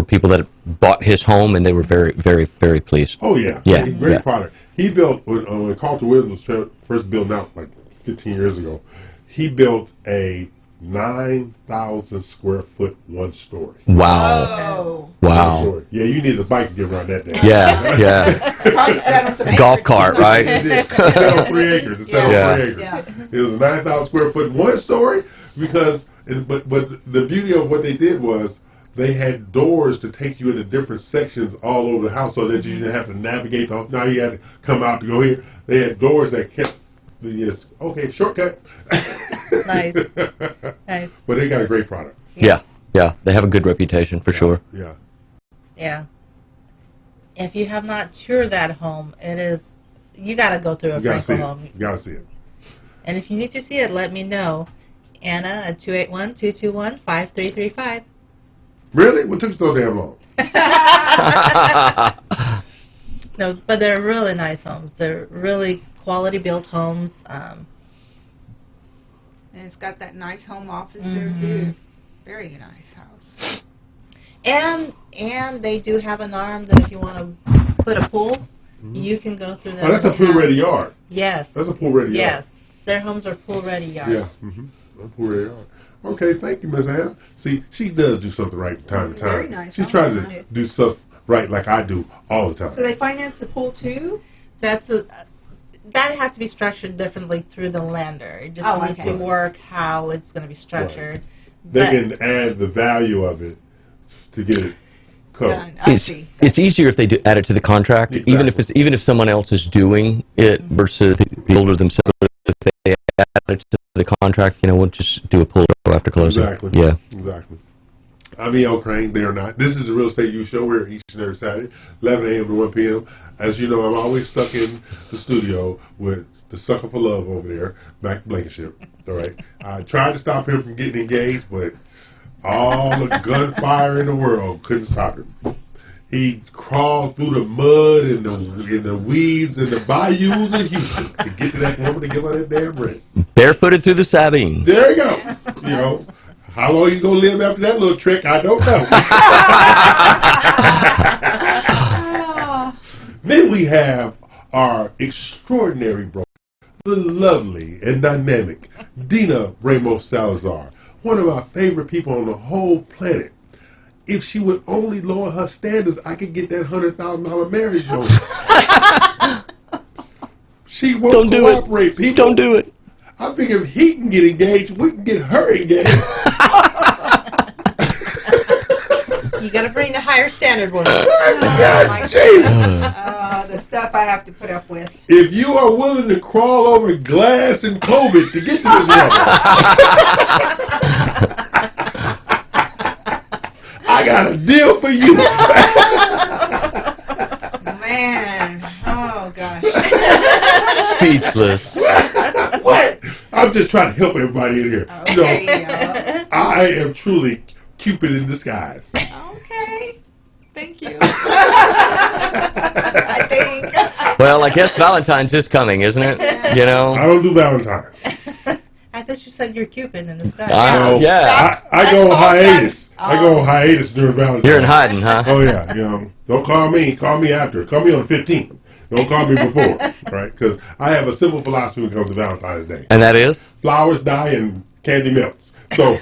people that bought his home, and they were very, very, very pleased. Oh, yeah. Yeah. Great product. He built, when Carlton Woods was first built out like 15 years ago, he built a 9,000 square foot one story. Wow. Wow. Yeah, you need a bike to get around that day. Yeah, yeah. Probably sat on some Golf acres. cart, right? It sat on 3 acres. It sat on 3 acres. Yeah. It was a 9,000 square foot one story because, but the beauty of what they did was they had doors to take you into different sections all over the house so that you didn't have to navigate the now you had to come out to go here. They had doors that kept shortcut. Nice. Nice. But they got a great product. Yeah, yeah. They have a good reputation for sure. Yeah. Yeah. If you have not toured that home, you got to go through a You gotta see Frankel home. it. You gotta see it. And if you need to see it, let me know. Anna at 281-221-5335. Really? What took so damn long? No, but they're really nice homes. They're really quality built homes. And it's got that nice home office there too. Very nice house. And they do have an arm that if you want to put a pool, you can go through that. Oh, that's a pool ready yard. Yes. That's a pool ready yard. Yes. Their homes are pool ready yards. Yes. A pool ready yard. Okay, thank you, Miss Anna. See, she does do something right from time to time. Very nice. She I tries like to it. do stuff right like I do all the time. So they finance the pool too? That has to be structured differently through the lender. It just Oh, needs okay. to work how it's going to be structured. They But- can add the value of it to get it covered. Done. I It's, see. it's easier if they add it to the contract, even if someone else is doing it versus the builder themselves. If they add it to the contract, we'll just do a pull after closing. Exactly. Yeah. Exactly. I'm E.L Craine, they are not. This is the Real Estate U Show. We're here each and every Saturday, 11 a.m. to 1 p.m. As you know, I'm always stuck in the studio with the sucker for love over there, Mack Blankenship. All right. I tried to stop him from getting engaged, but all the gunfire in the world couldn't stop him. He crawled through the mud and the weeds and the bayous of Houston to get to that woman to give her that damn ring. Barefooted through the Sabine. There you go. How long you gonna live after that little trick? I don't know. Then we have our extraordinary broker, the lovely and dynamic Dina Salazar, one of my favorite people on the whole planet. If she would only lower her standards, I could get that $100,000 marriage bonus. She won't cooperate, people. Don't do it. I figure if he can get engaged, we can get her engaged. You got to bring the higher standard one. The stuff I have to put up with. If you are willing to crawl over glass and COVID to get to this woman, I got a deal for you. Man, oh gosh. Speechless. What? I'm just trying to help everybody in here. Okay, I am truly Cupid in disguise. Okay. Thank you. I think. Well, I guess Valentine's is coming, isn't it? I don't do Valentine's. I thought you said you're Cupid in the sky. Yeah. I go on hiatus. I go on hiatus during Valentine's. You're in hiding, huh? Oh yeah. Don't call me. Call me after. Call me on the 15th. Don't call me before, right? Because I have a simple philosophy when it comes to Valentine's Day. And that is? Flowers die and candy melts. So.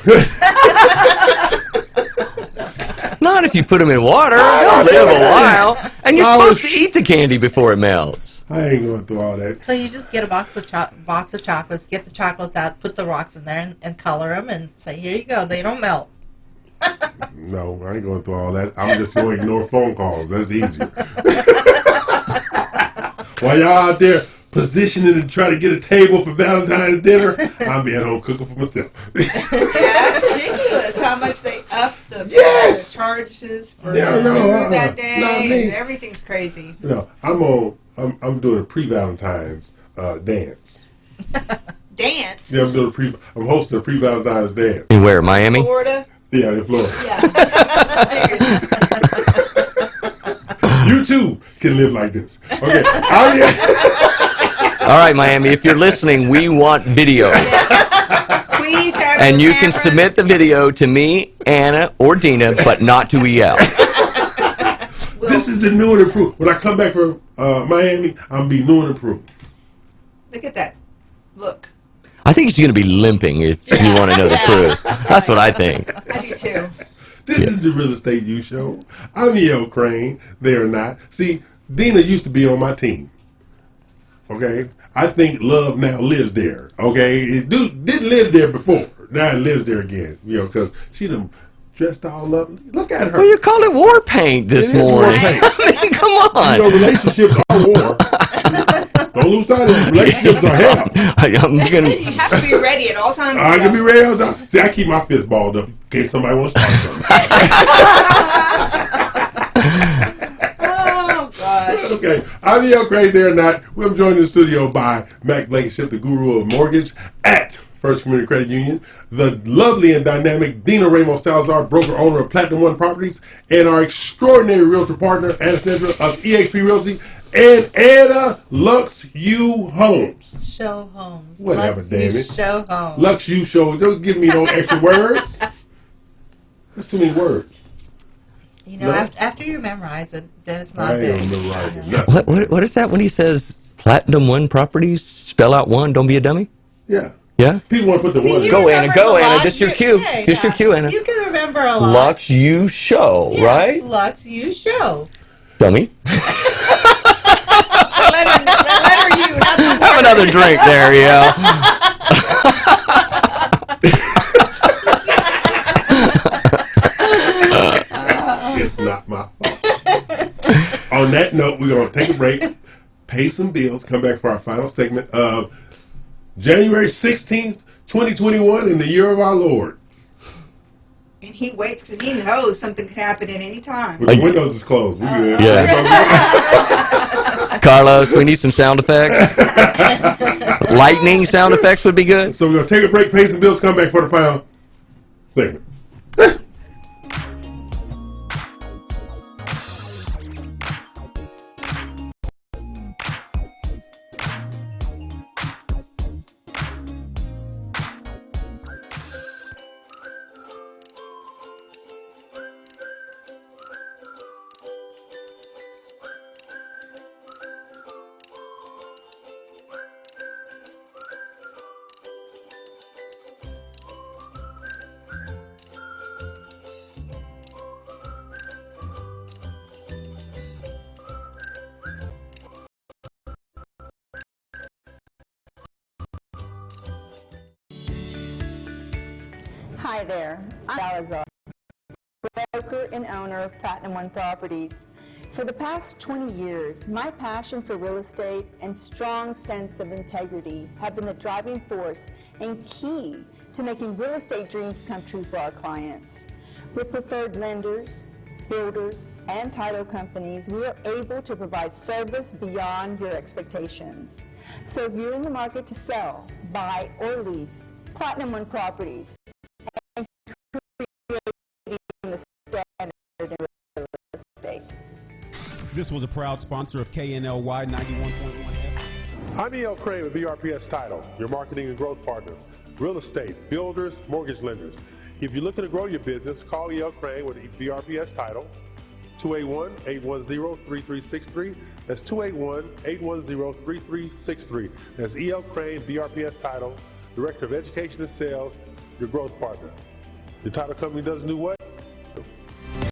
Not if you put them in water. They'll live a while. And you're supposed to eat the candy before it melts. I ain't going through all that. So you just get a box of chocolates, get the chocolates out, put the rocks in there, and color them, and say, here you go. They don't melt. No, I ain't going through all that. I'm just going to ignore phone calls. That's easier. While y'all out there positioning to try to get a table for Valentine's dinner, I'll be at home cooking for myself. That's ridiculous how much they up the charges for food that day. Not me. And everything's crazy. I'm doing a pre-Valentine's dance. Dance? Yeah, I'm hosting a pre-Valentine's dance. In where, Miami? Florida? Yeah, in Florida. Yeah. You too can live like this. Okay. All right, Miami, if you're listening, we want video. Please have And you your can cameras. submit the video to me, Anna, or Dina, but not to E.L. This is the new and improved. When I come back from Miami, I'm going to be new and improved. Look at that. Look. I think he's going to be limping if you want to know the truth. That's what I think. I do too. This is the Real Estate U Show. I'm E.L Craine. They are not. See, Dina used to be on my team. Okay? I think love now lives there. Okay? It didn't live there before. Now it lives there again. Because she done dressed all up. Look at her. Well, you called it war paint this It is war morning. paint. I mean, come on. Relationships are war. Don't lose sight of it. Relationships are hell. You have to be ready at all times. I can be ready all the time. See, I keep my fist balled up in case somebody wants to start something. Oh, gosh. Okay, I'm E.L Craine. They're not. We're joined in the studio by Mack Blankenship, the guru of mortgage at First Community Credit Union, the lovely and dynamic Dina Salazar, broker owner of Platinum One Properties, and our extraordinary realtor partner, Anne Snegirev of EXP Realty, and Anna Lux U Homes. Show homes. Whatever, Lux damn U it. Show homes. Lux U Show. Don't give me those extra words. That's too many words. No? After you memorize it, then it's not I big. ain't memorizing nothing. What is that when he says Platinum One Properties? Spell out one, don't be a dummy? Yeah. Yeah? People want to put the one. Go, Anna. Go, Anna. This your cue. This your cue, Anna. You can remember a lot. Lux U Show, right? Lux U Show. Dummy. Letter U, not the Have another drink there, E.L. It's not my fault. On that note, we're going to take a break, pay some bills, come back for our final segment of January 16th, 2021, in the year of our Lord. And he waits because he knows something could happen at any time. But the windows is closed. We good. Yeah. Carlos, we need some sound effects. Lightning sound effects would be good. So we're going to take a break, pay some bills, come back for the final segment. Hi there, I'm Salazar, broker and owner of Platinum One Properties. For the past 20 years, my passion for real estate and strong sense of integrity have been the driving force and key to making real estate dreams come true for our clients. With preferred lenders, builders, and title companies, we are able to provide service beyond your expectations. So if you're in the market to sell, buy, or lease, Platinum One Properties the standard in real estate. This was a proud sponsor of KNLY 91.1 FM. I'm E.L Craine with BRPS TItle, your marketing and growth partner. Real estate, builders, mortgage lenders. If you're looking to grow your business, call E.L Craine with BRPS TItle, 281-810-3363. That's 281-810-3363. That's E.L Craine, BRPS TItle, Director of Education and Sales, your growth partner. Your title company doesn't do what?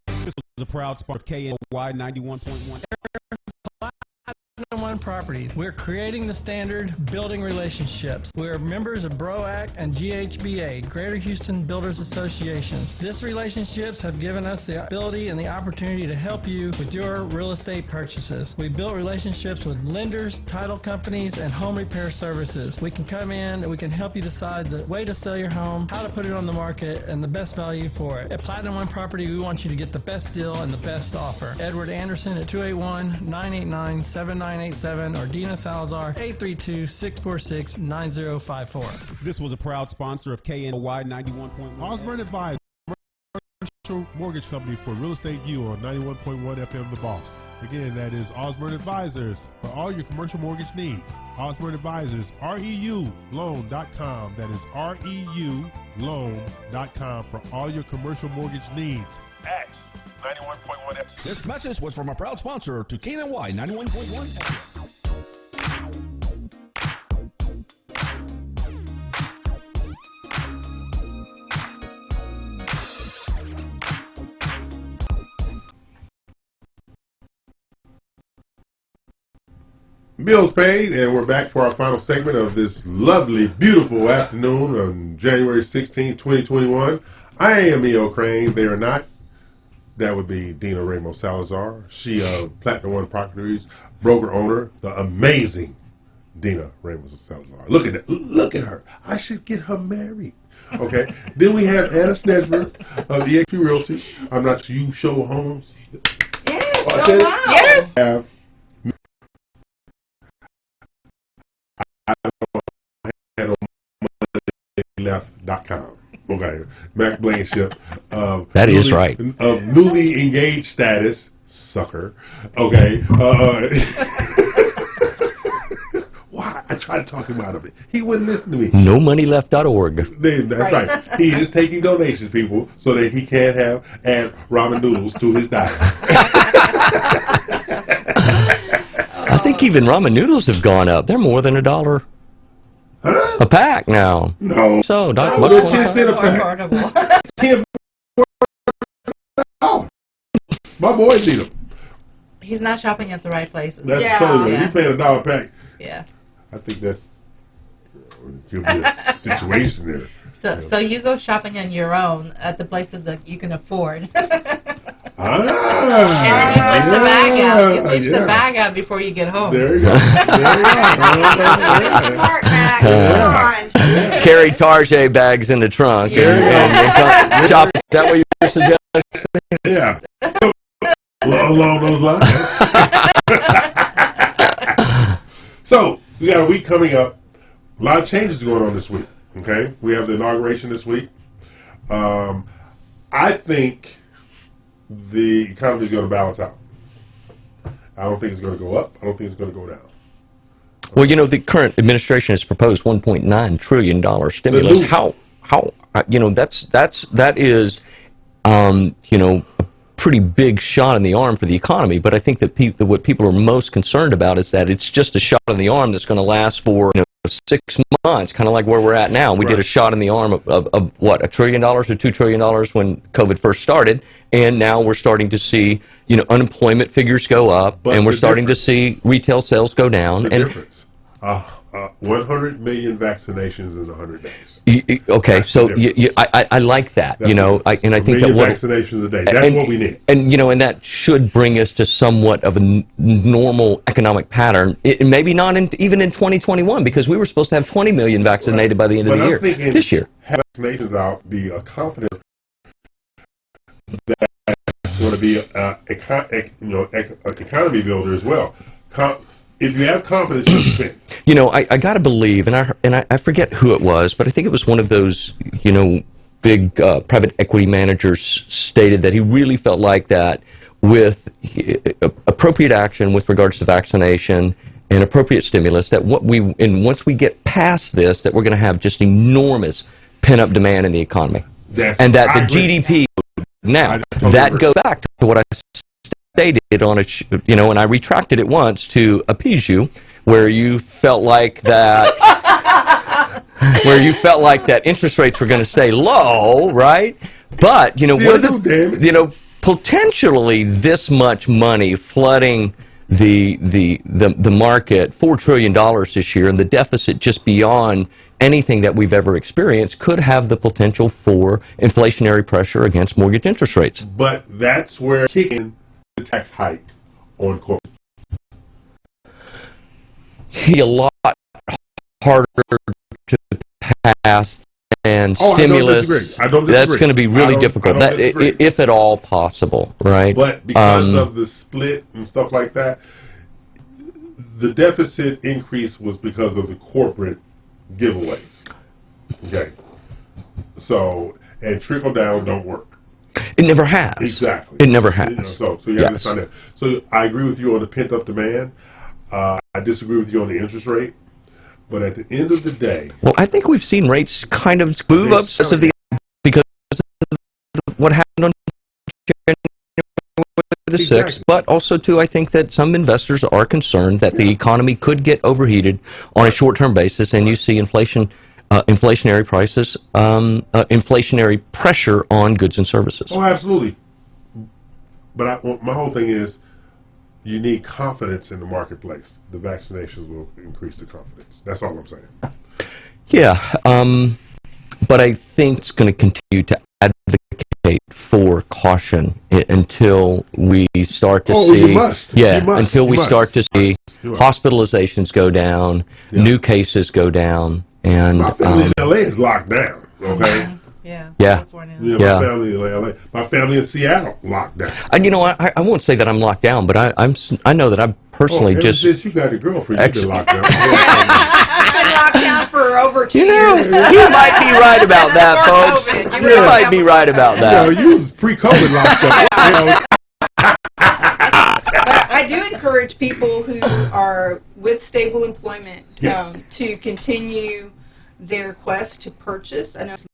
This was a proud sponsor of KNY 91.1. Platinum One Properties. We're creating the standard, building relationships. We're members of BROAC and GHBA, Greater Houston Builders Associations. These relationships have given us the ability and the opportunity to help you with your real estate purchases. We built relationships with lenders, title companies, and home repair services. We can come in and we can help you decide the way to sell your home, how to put it on the market, and the best value for it. At Platinum One Property, we want you to get the best deal and the best offer. Edward Anderson at 281-989-7987 or Dina Salazar 832-646-9054. This was a proud sponsor of KNY 91.1. Osborne Advisors, commercial mortgage company for Real Estate U on 91.1 FM The Boss. Again, that is Osborne Advisors for all your commercial mortgage needs. Osborne Advisors, REULoan.com. That is REULoan.com for all your commercial mortgage needs at 91.1 FM. This message was from a proud sponsor to KNY 91.1 FM. Bills paid, and we're back for our final segment of this lovely, beautiful afternoon on January 16, 2021. I am E.L Craine. They are not. That would be Dina Ramos Salazar. She of Platinum One Properties, broker owner, the amazing Dina Ramos Salazar. Look at that. Look at her. I should get her married. Okay. Then we have Anna Snegirev of EXP Realty. I'm not sure you show homes. Yes, I so said- loud. Yes. Have left.com. Okay, Mack Blankenship of That is right. Of newly engaged status, sucker. Okay, why? I tried to talk him out of it. He wouldn't listen to me. NoMoneyLeft.org. That's right. He is taking donations, people, so that he can add ramen noodles to his diet. I think even ramen noodles have gone up. They're more than $1. Huh? A pack now. No. So, Doc, Oh, buck little 25. 10 cent a More pack. affordable. 10 Oh, my boys need them. He's not shopping at the right places. That's Yeah. totally. Yeah. You paying $1 a pack? Yeah. I think that's could be a situation there. So you go shopping on your own at the places that you can afford. Ah, And then you switch the bag out. You switch yeah. the bag out before you get home. There you go. There you go. Smart, Mac. Come on. Carry Tarjay bags in the trunk and shop. Is that what you're suggesting? Yeah. So, along those lines. So, we got a week coming up. A lot of changes going on this week. Okay? We have the inauguration this week. I think the economy is going to balance out. I don't think it's going to go up. I don't think it's going to go down. Well, you know, the current administration has proposed $1.9 trillion stimulus. How, you know, that is, you know, a pretty big shot in the arm for the economy. But I think that what people are most concerned about is that it's just a shot in the arm that's going to last for, you know, 6 months, kind of like where we're at now. We did a shot in the arm of what, $1 trillion or $2 trillion when COVID first started, and now we're starting to see, you know, unemployment figures go up, and we're starting to see retail sales go down. The And difference. 100 million vaccinations in 100 days. Okay, so I like that, That's you know, and I think that vaccinations a day. That's what we need. And you know, and that should bring us to somewhat of a normal economic pattern. Maybe not even in 2021, because we were supposed to have 20 million vaccinated by the end of the year. This year, have vaccinations out be a confidence that's going to be an economy builder as well. If you have confidence, you spend. You know, I got to believe, and I forget who it was, but I think it was one of those, you know, big private equity managers stated that he really felt like that with appropriate action with regards to vaccination and appropriate stimulus, that once we get past this, that we're going to have just enormous pent-up demand in the economy. And that the GDP now, that goes back to what I stated on you know, and I retracted it once to appease you, where you felt like that interest rates were going to stay low, right? But you know, potentially this much money flooding the market, $4 trillion this year, and the deficit just beyond anything that we've ever experienced could have the potential for inflationary pressure against mortgage interest rates. But that's where kicking the tax hike on corporate. A lot harder to pass than stimulus. I don't disagree. That's going to be really difficult, if at all possible, right? But because of the split and stuff like that, the deficit increase was because of the corporate giveaways. Okay. So, and trickle down don't work. It never has. Exactly. It never has. You know, so you have to understand that. So I agree with you on the pent up demand. I disagree with you on the interest rate. But at the end of the day, well, I think we've seen rates kind of move up because of what happened on the 6th. But also, too, I think that some investors are concerned that the economy could get overheated on a short-term basis, and you see inflationary prices, inflationary pressure on goods and services. Oh, absolutely. But my whole thing is, you need confidence in the marketplace. The vaccinations will increase the confidence. That's all I'm saying. Yeah, but I think it's going to continue to advocate for caution until we start to see. Until we start to see hospitalizations go down, new cases go down, and my family in LA is locked down. Okay. Yeah. My family in LA. My family in Seattle locked down. And you know, I won't say that I'm locked down, but I know that I personally just. Since you got a girlfriend, you've been locked down. I've been locked down for over 2 years. You might be right about that, folks. You might be right about that. You was pre-COVID locked up. But I do encourage people who are with stable employment to continue their quest to purchase. I know it's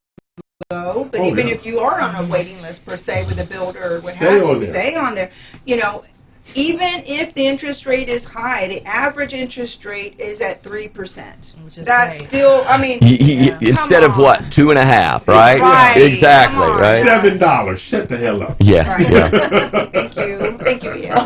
low, but even if you are on a waiting list per se with a builder or what have you, stay on there. You know, even if the interest rate is high, the average interest rate is at 3%. Which is That's great. still, I mean, Instead of come what, on. 2.5, right? Right, Exactly, come on. right? $7. Shut the hell up. Yeah, Right. yeah. Thank you, E.L.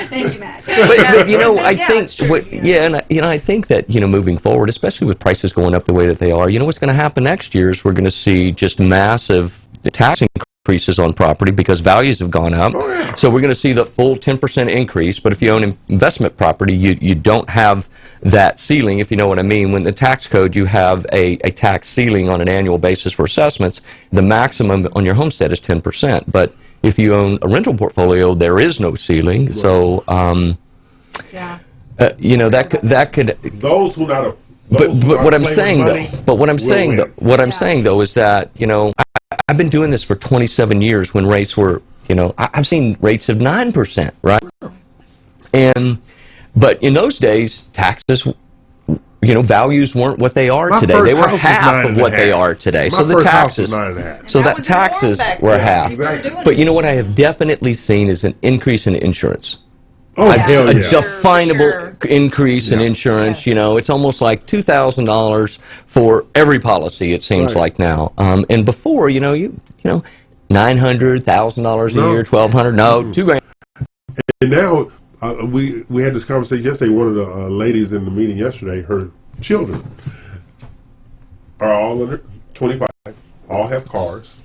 Thank you, Matt. But you know, I Yeah, think it's true, I think that moving forward, especially with prices going up the way that they are, what's going to happen next year is we're going to see just massive tax increases on property because values have gone up. Oh, yeah. So we're going to see the full 10% increase. But if you own investment property, you don't have that ceiling, if you know what I mean. When the tax code, you have a tax ceiling on an annual basis for assessments. The maximum on your homestead is 10%. But if you own a rental portfolio, there is no ceiling. Right. So, that could. Those who not. But what I'm saying though is that I've been doing this for 27 years when rates were I've seen rates of 9%, right? But in those days taxes values weren't what they are today. They were half of what they are today. So the taxes were half. Exactly. But you know what I have definitely seen is an increase in insurance. Oh, hell a yeah. definable increase in insurance. It's almost like $2,000 for every policy. It seems like now. And before, $900,000 a year, $1,200, no, $2,000. And now we had this conversation yesterday. One of the ladies in the meeting yesterday, her children are all under 25, all have cars,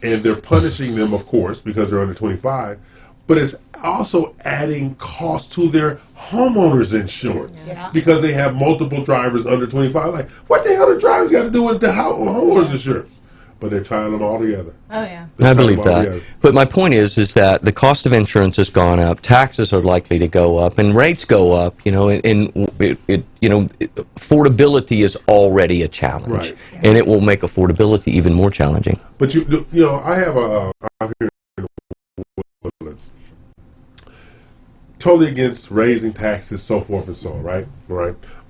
and they're punishing them, of course, because they're under 25. But it's also adding cost to their homeowners insurance because they have multiple drivers under 25. Like, what the hell do drivers got to do with the homeowners insurance? But they're tying them all together. Oh, yeah. I believe that. But my point is that the cost of insurance has gone up, taxes are likely to go up, and rates go up. Affordability is already a challenge, and it will make affordability even more challenging. But I have out here in Woodlands, totally against raising taxes, so forth and so on, right?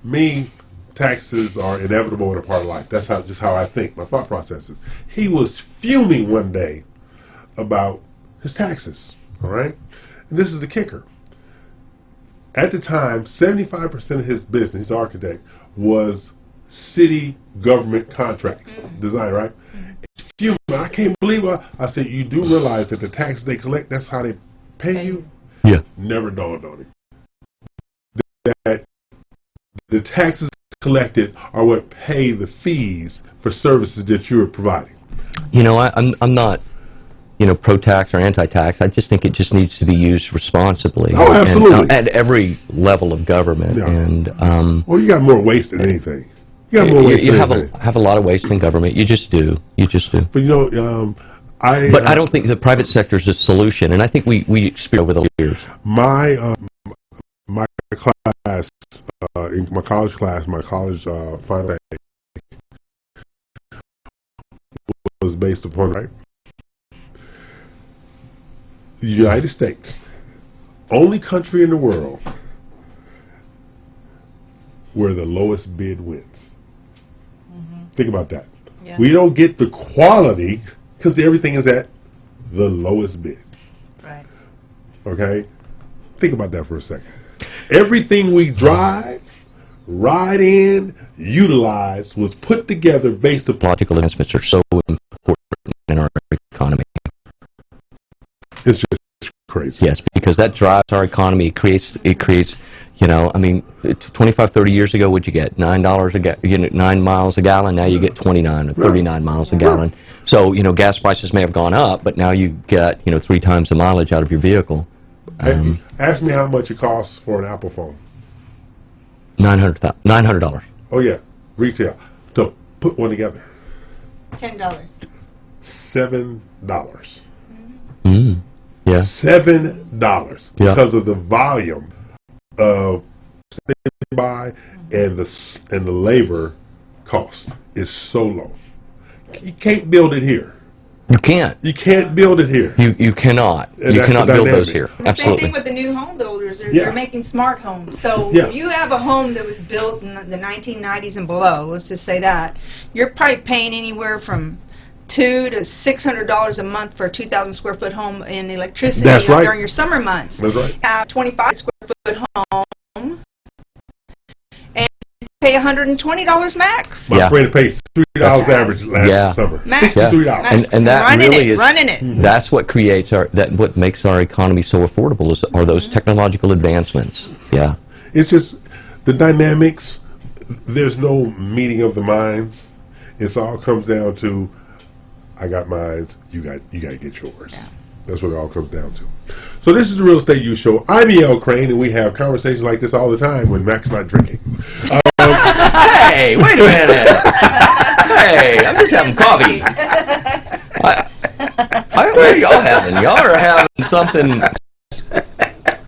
Me, taxes are inevitable in a part of life. That's just how I think. My thought process is. He was fuming one day about his taxes, all right? And this is the kicker. At the time, 75% of his business, he's an architect, was city government contracts, design, right? He's fuming. I can't believe it. I said, you do realize that the taxes they collect, that's how they pay you? Yeah. Never dawned on him. That the taxes collected are what pay the fees for services that you are providing. I'm not, pro-tax or anti-tax. I just think it just needs to be used responsibly. Oh, absolutely. At every level of government. Yeah. And well, you got more waste than anything. You got more waste you than anything. have a lot of waste in government. You just do. But I don't think the private sector is a solution, and I think we experienced over the years. My class, in my college class, my college final was based upon the United States, only country in the world where the lowest bid wins. Mm-hmm. Think about that. Yeah. We don't get the quality because everything is at the lowest bid. Right. Okay? Think about that for a second. Everything we drive, ride in, utilize was put together based upon logical advancements are so important in our economy. It's just crazy. Yes, because that drives our economy. It creates 25, 30 years ago, what'd you get? $9 9 miles a gallon. Now you get 29 or 39 miles a gallon. So, gas prices may have gone up, but now you get, 3 times the mileage out of your vehicle. Ask me how much it costs for an Apple phone. $900. Oh, yeah. Retail. To put one together. $10. $7. Yeah. $7 because of the volume of buy and the labor cost is so low. You can't build it here. You can't. You can't build it here. You cannot. You cannot build those here. Absolutely. Same thing with the new home builders. They're making smart homes. So if you have a home that was built in the 1990s and below, let's just say that, you're probably paying anywhere from $200 to $600 a month for a 2,000 square foot home in electricity That's right. during your summer months. That's right. Have 25 square foot home and pay $120 max. My friend paid $3 average last summer. Max. $63. Max. And that running really it, is running it. That's what creates what makes our economy so affordable are those technological advancements. Yeah. It's just the dynamics. There's no meeting of the minds. It all comes down to, I got mine, you got to get yours. Yeah. That's what it all comes down to. So this is the Real Estate U Show. I'm E.L Craine, and we have conversations like this all the time when Mack's not drinking. Hey, wait a minute. Hey, I'm just having coffee. What are y'all having? Y'all are having something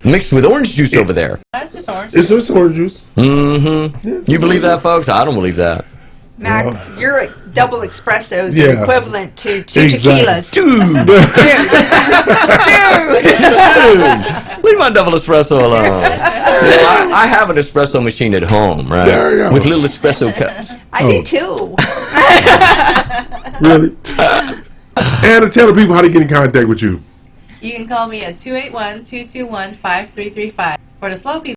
mixed with orange juice over there. That's just orange juice. It's just orange juice. Mm-hmm. Yeah, You believe that, folks? I don't believe that. Mac, your double espresso is Yeah. equivalent to 2 Exactly. tequilas. Dude. Leave my double espresso alone. I have an espresso machine at home, right? There you go. With little espresso cups. I do too. Really? Anna, tell the people how to get in contact with you. You can call me at 281-221-5335. For the slow people,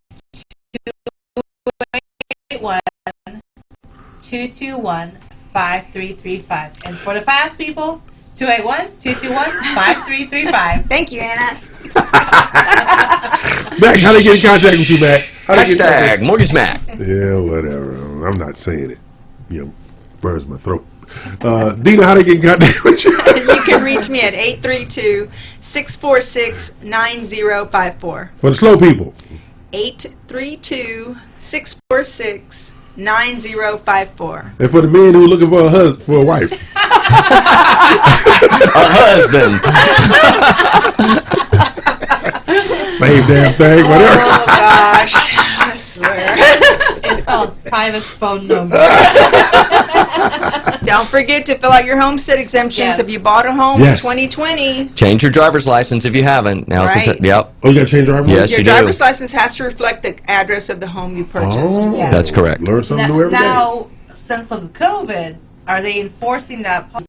281-221-5335. And for the fast people, 281-221-5335. Thank you, Anna. Mac, how to get in contact with you, Mac? How to get in Hashtag contact? Mortgage Mac. Yeah, whatever. I'm not saying it. Burns my throat. Dina, how to get in contact with you? You can reach me at 832-646-9054. For the slow people. 832-646-9054. And for the men who are looking for for a wife. A husband. Same damn thing, whatever. Oh, gosh. I swear. It's called private phone number. Don't forget to fill out your homestead exemptions Yes. if you bought a home Yes. in 2020. Change your driver's license if you haven't. Now's the Right. Yep. Oh, you got to change your driver's Yes, license? Your you do. driver's license has to reflect the address of the home you purchased. Oh, That's correct. Learn something new every day. Now, since of the COVID, are they enforcing that policy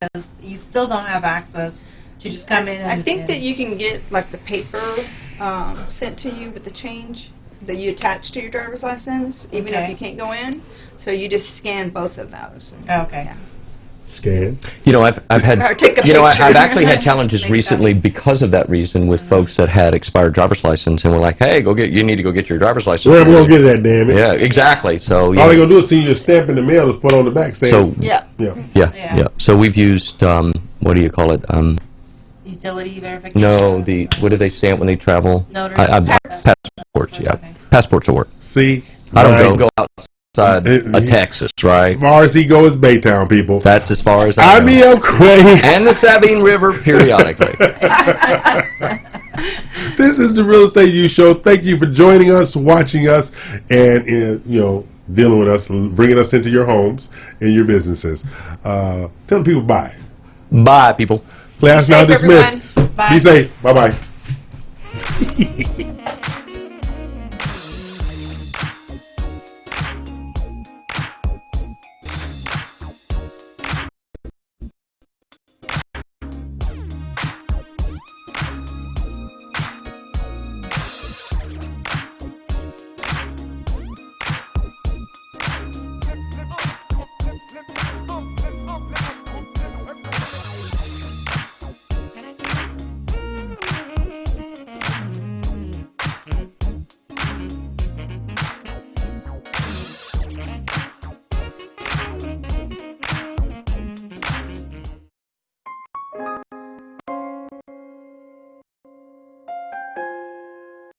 because you still don't have access to just come in and... I think that you can get like the paper sent to you with the change that you attach to your driver's license, even if Okay. you can't go in. So you just scan both of those. Okay. Yeah. Scan. I've had Or take a I've picture. actually had challenges recently because of that reason with folks that had expired driver's license and were like, "Hey, you need to go get your driver's license." Where am I going to get that, damn it? Yeah, exactly. So All they going to do is send you a stamp in the mail that's put on the back saying, So Yeah. yeah. yeah. So we've used what do you call it? Utility verification? No, what do they stamp when they travel? Notary. Passports. Yeah, Okay. passports will work. See? I don't Right. go outside of Texas, right? As far as he goes, Baytown, people. That's as far as I'm go. E.L Craine. And the Sabine River periodically. This is the Real Estate U Show. Thank you for joining us, watching us, and dealing with us, bringing us into your homes and your businesses. Tell the people bye. Bye, people. Class Be now safe, dismissed. everyone. Bye. Be safe. Bye bye.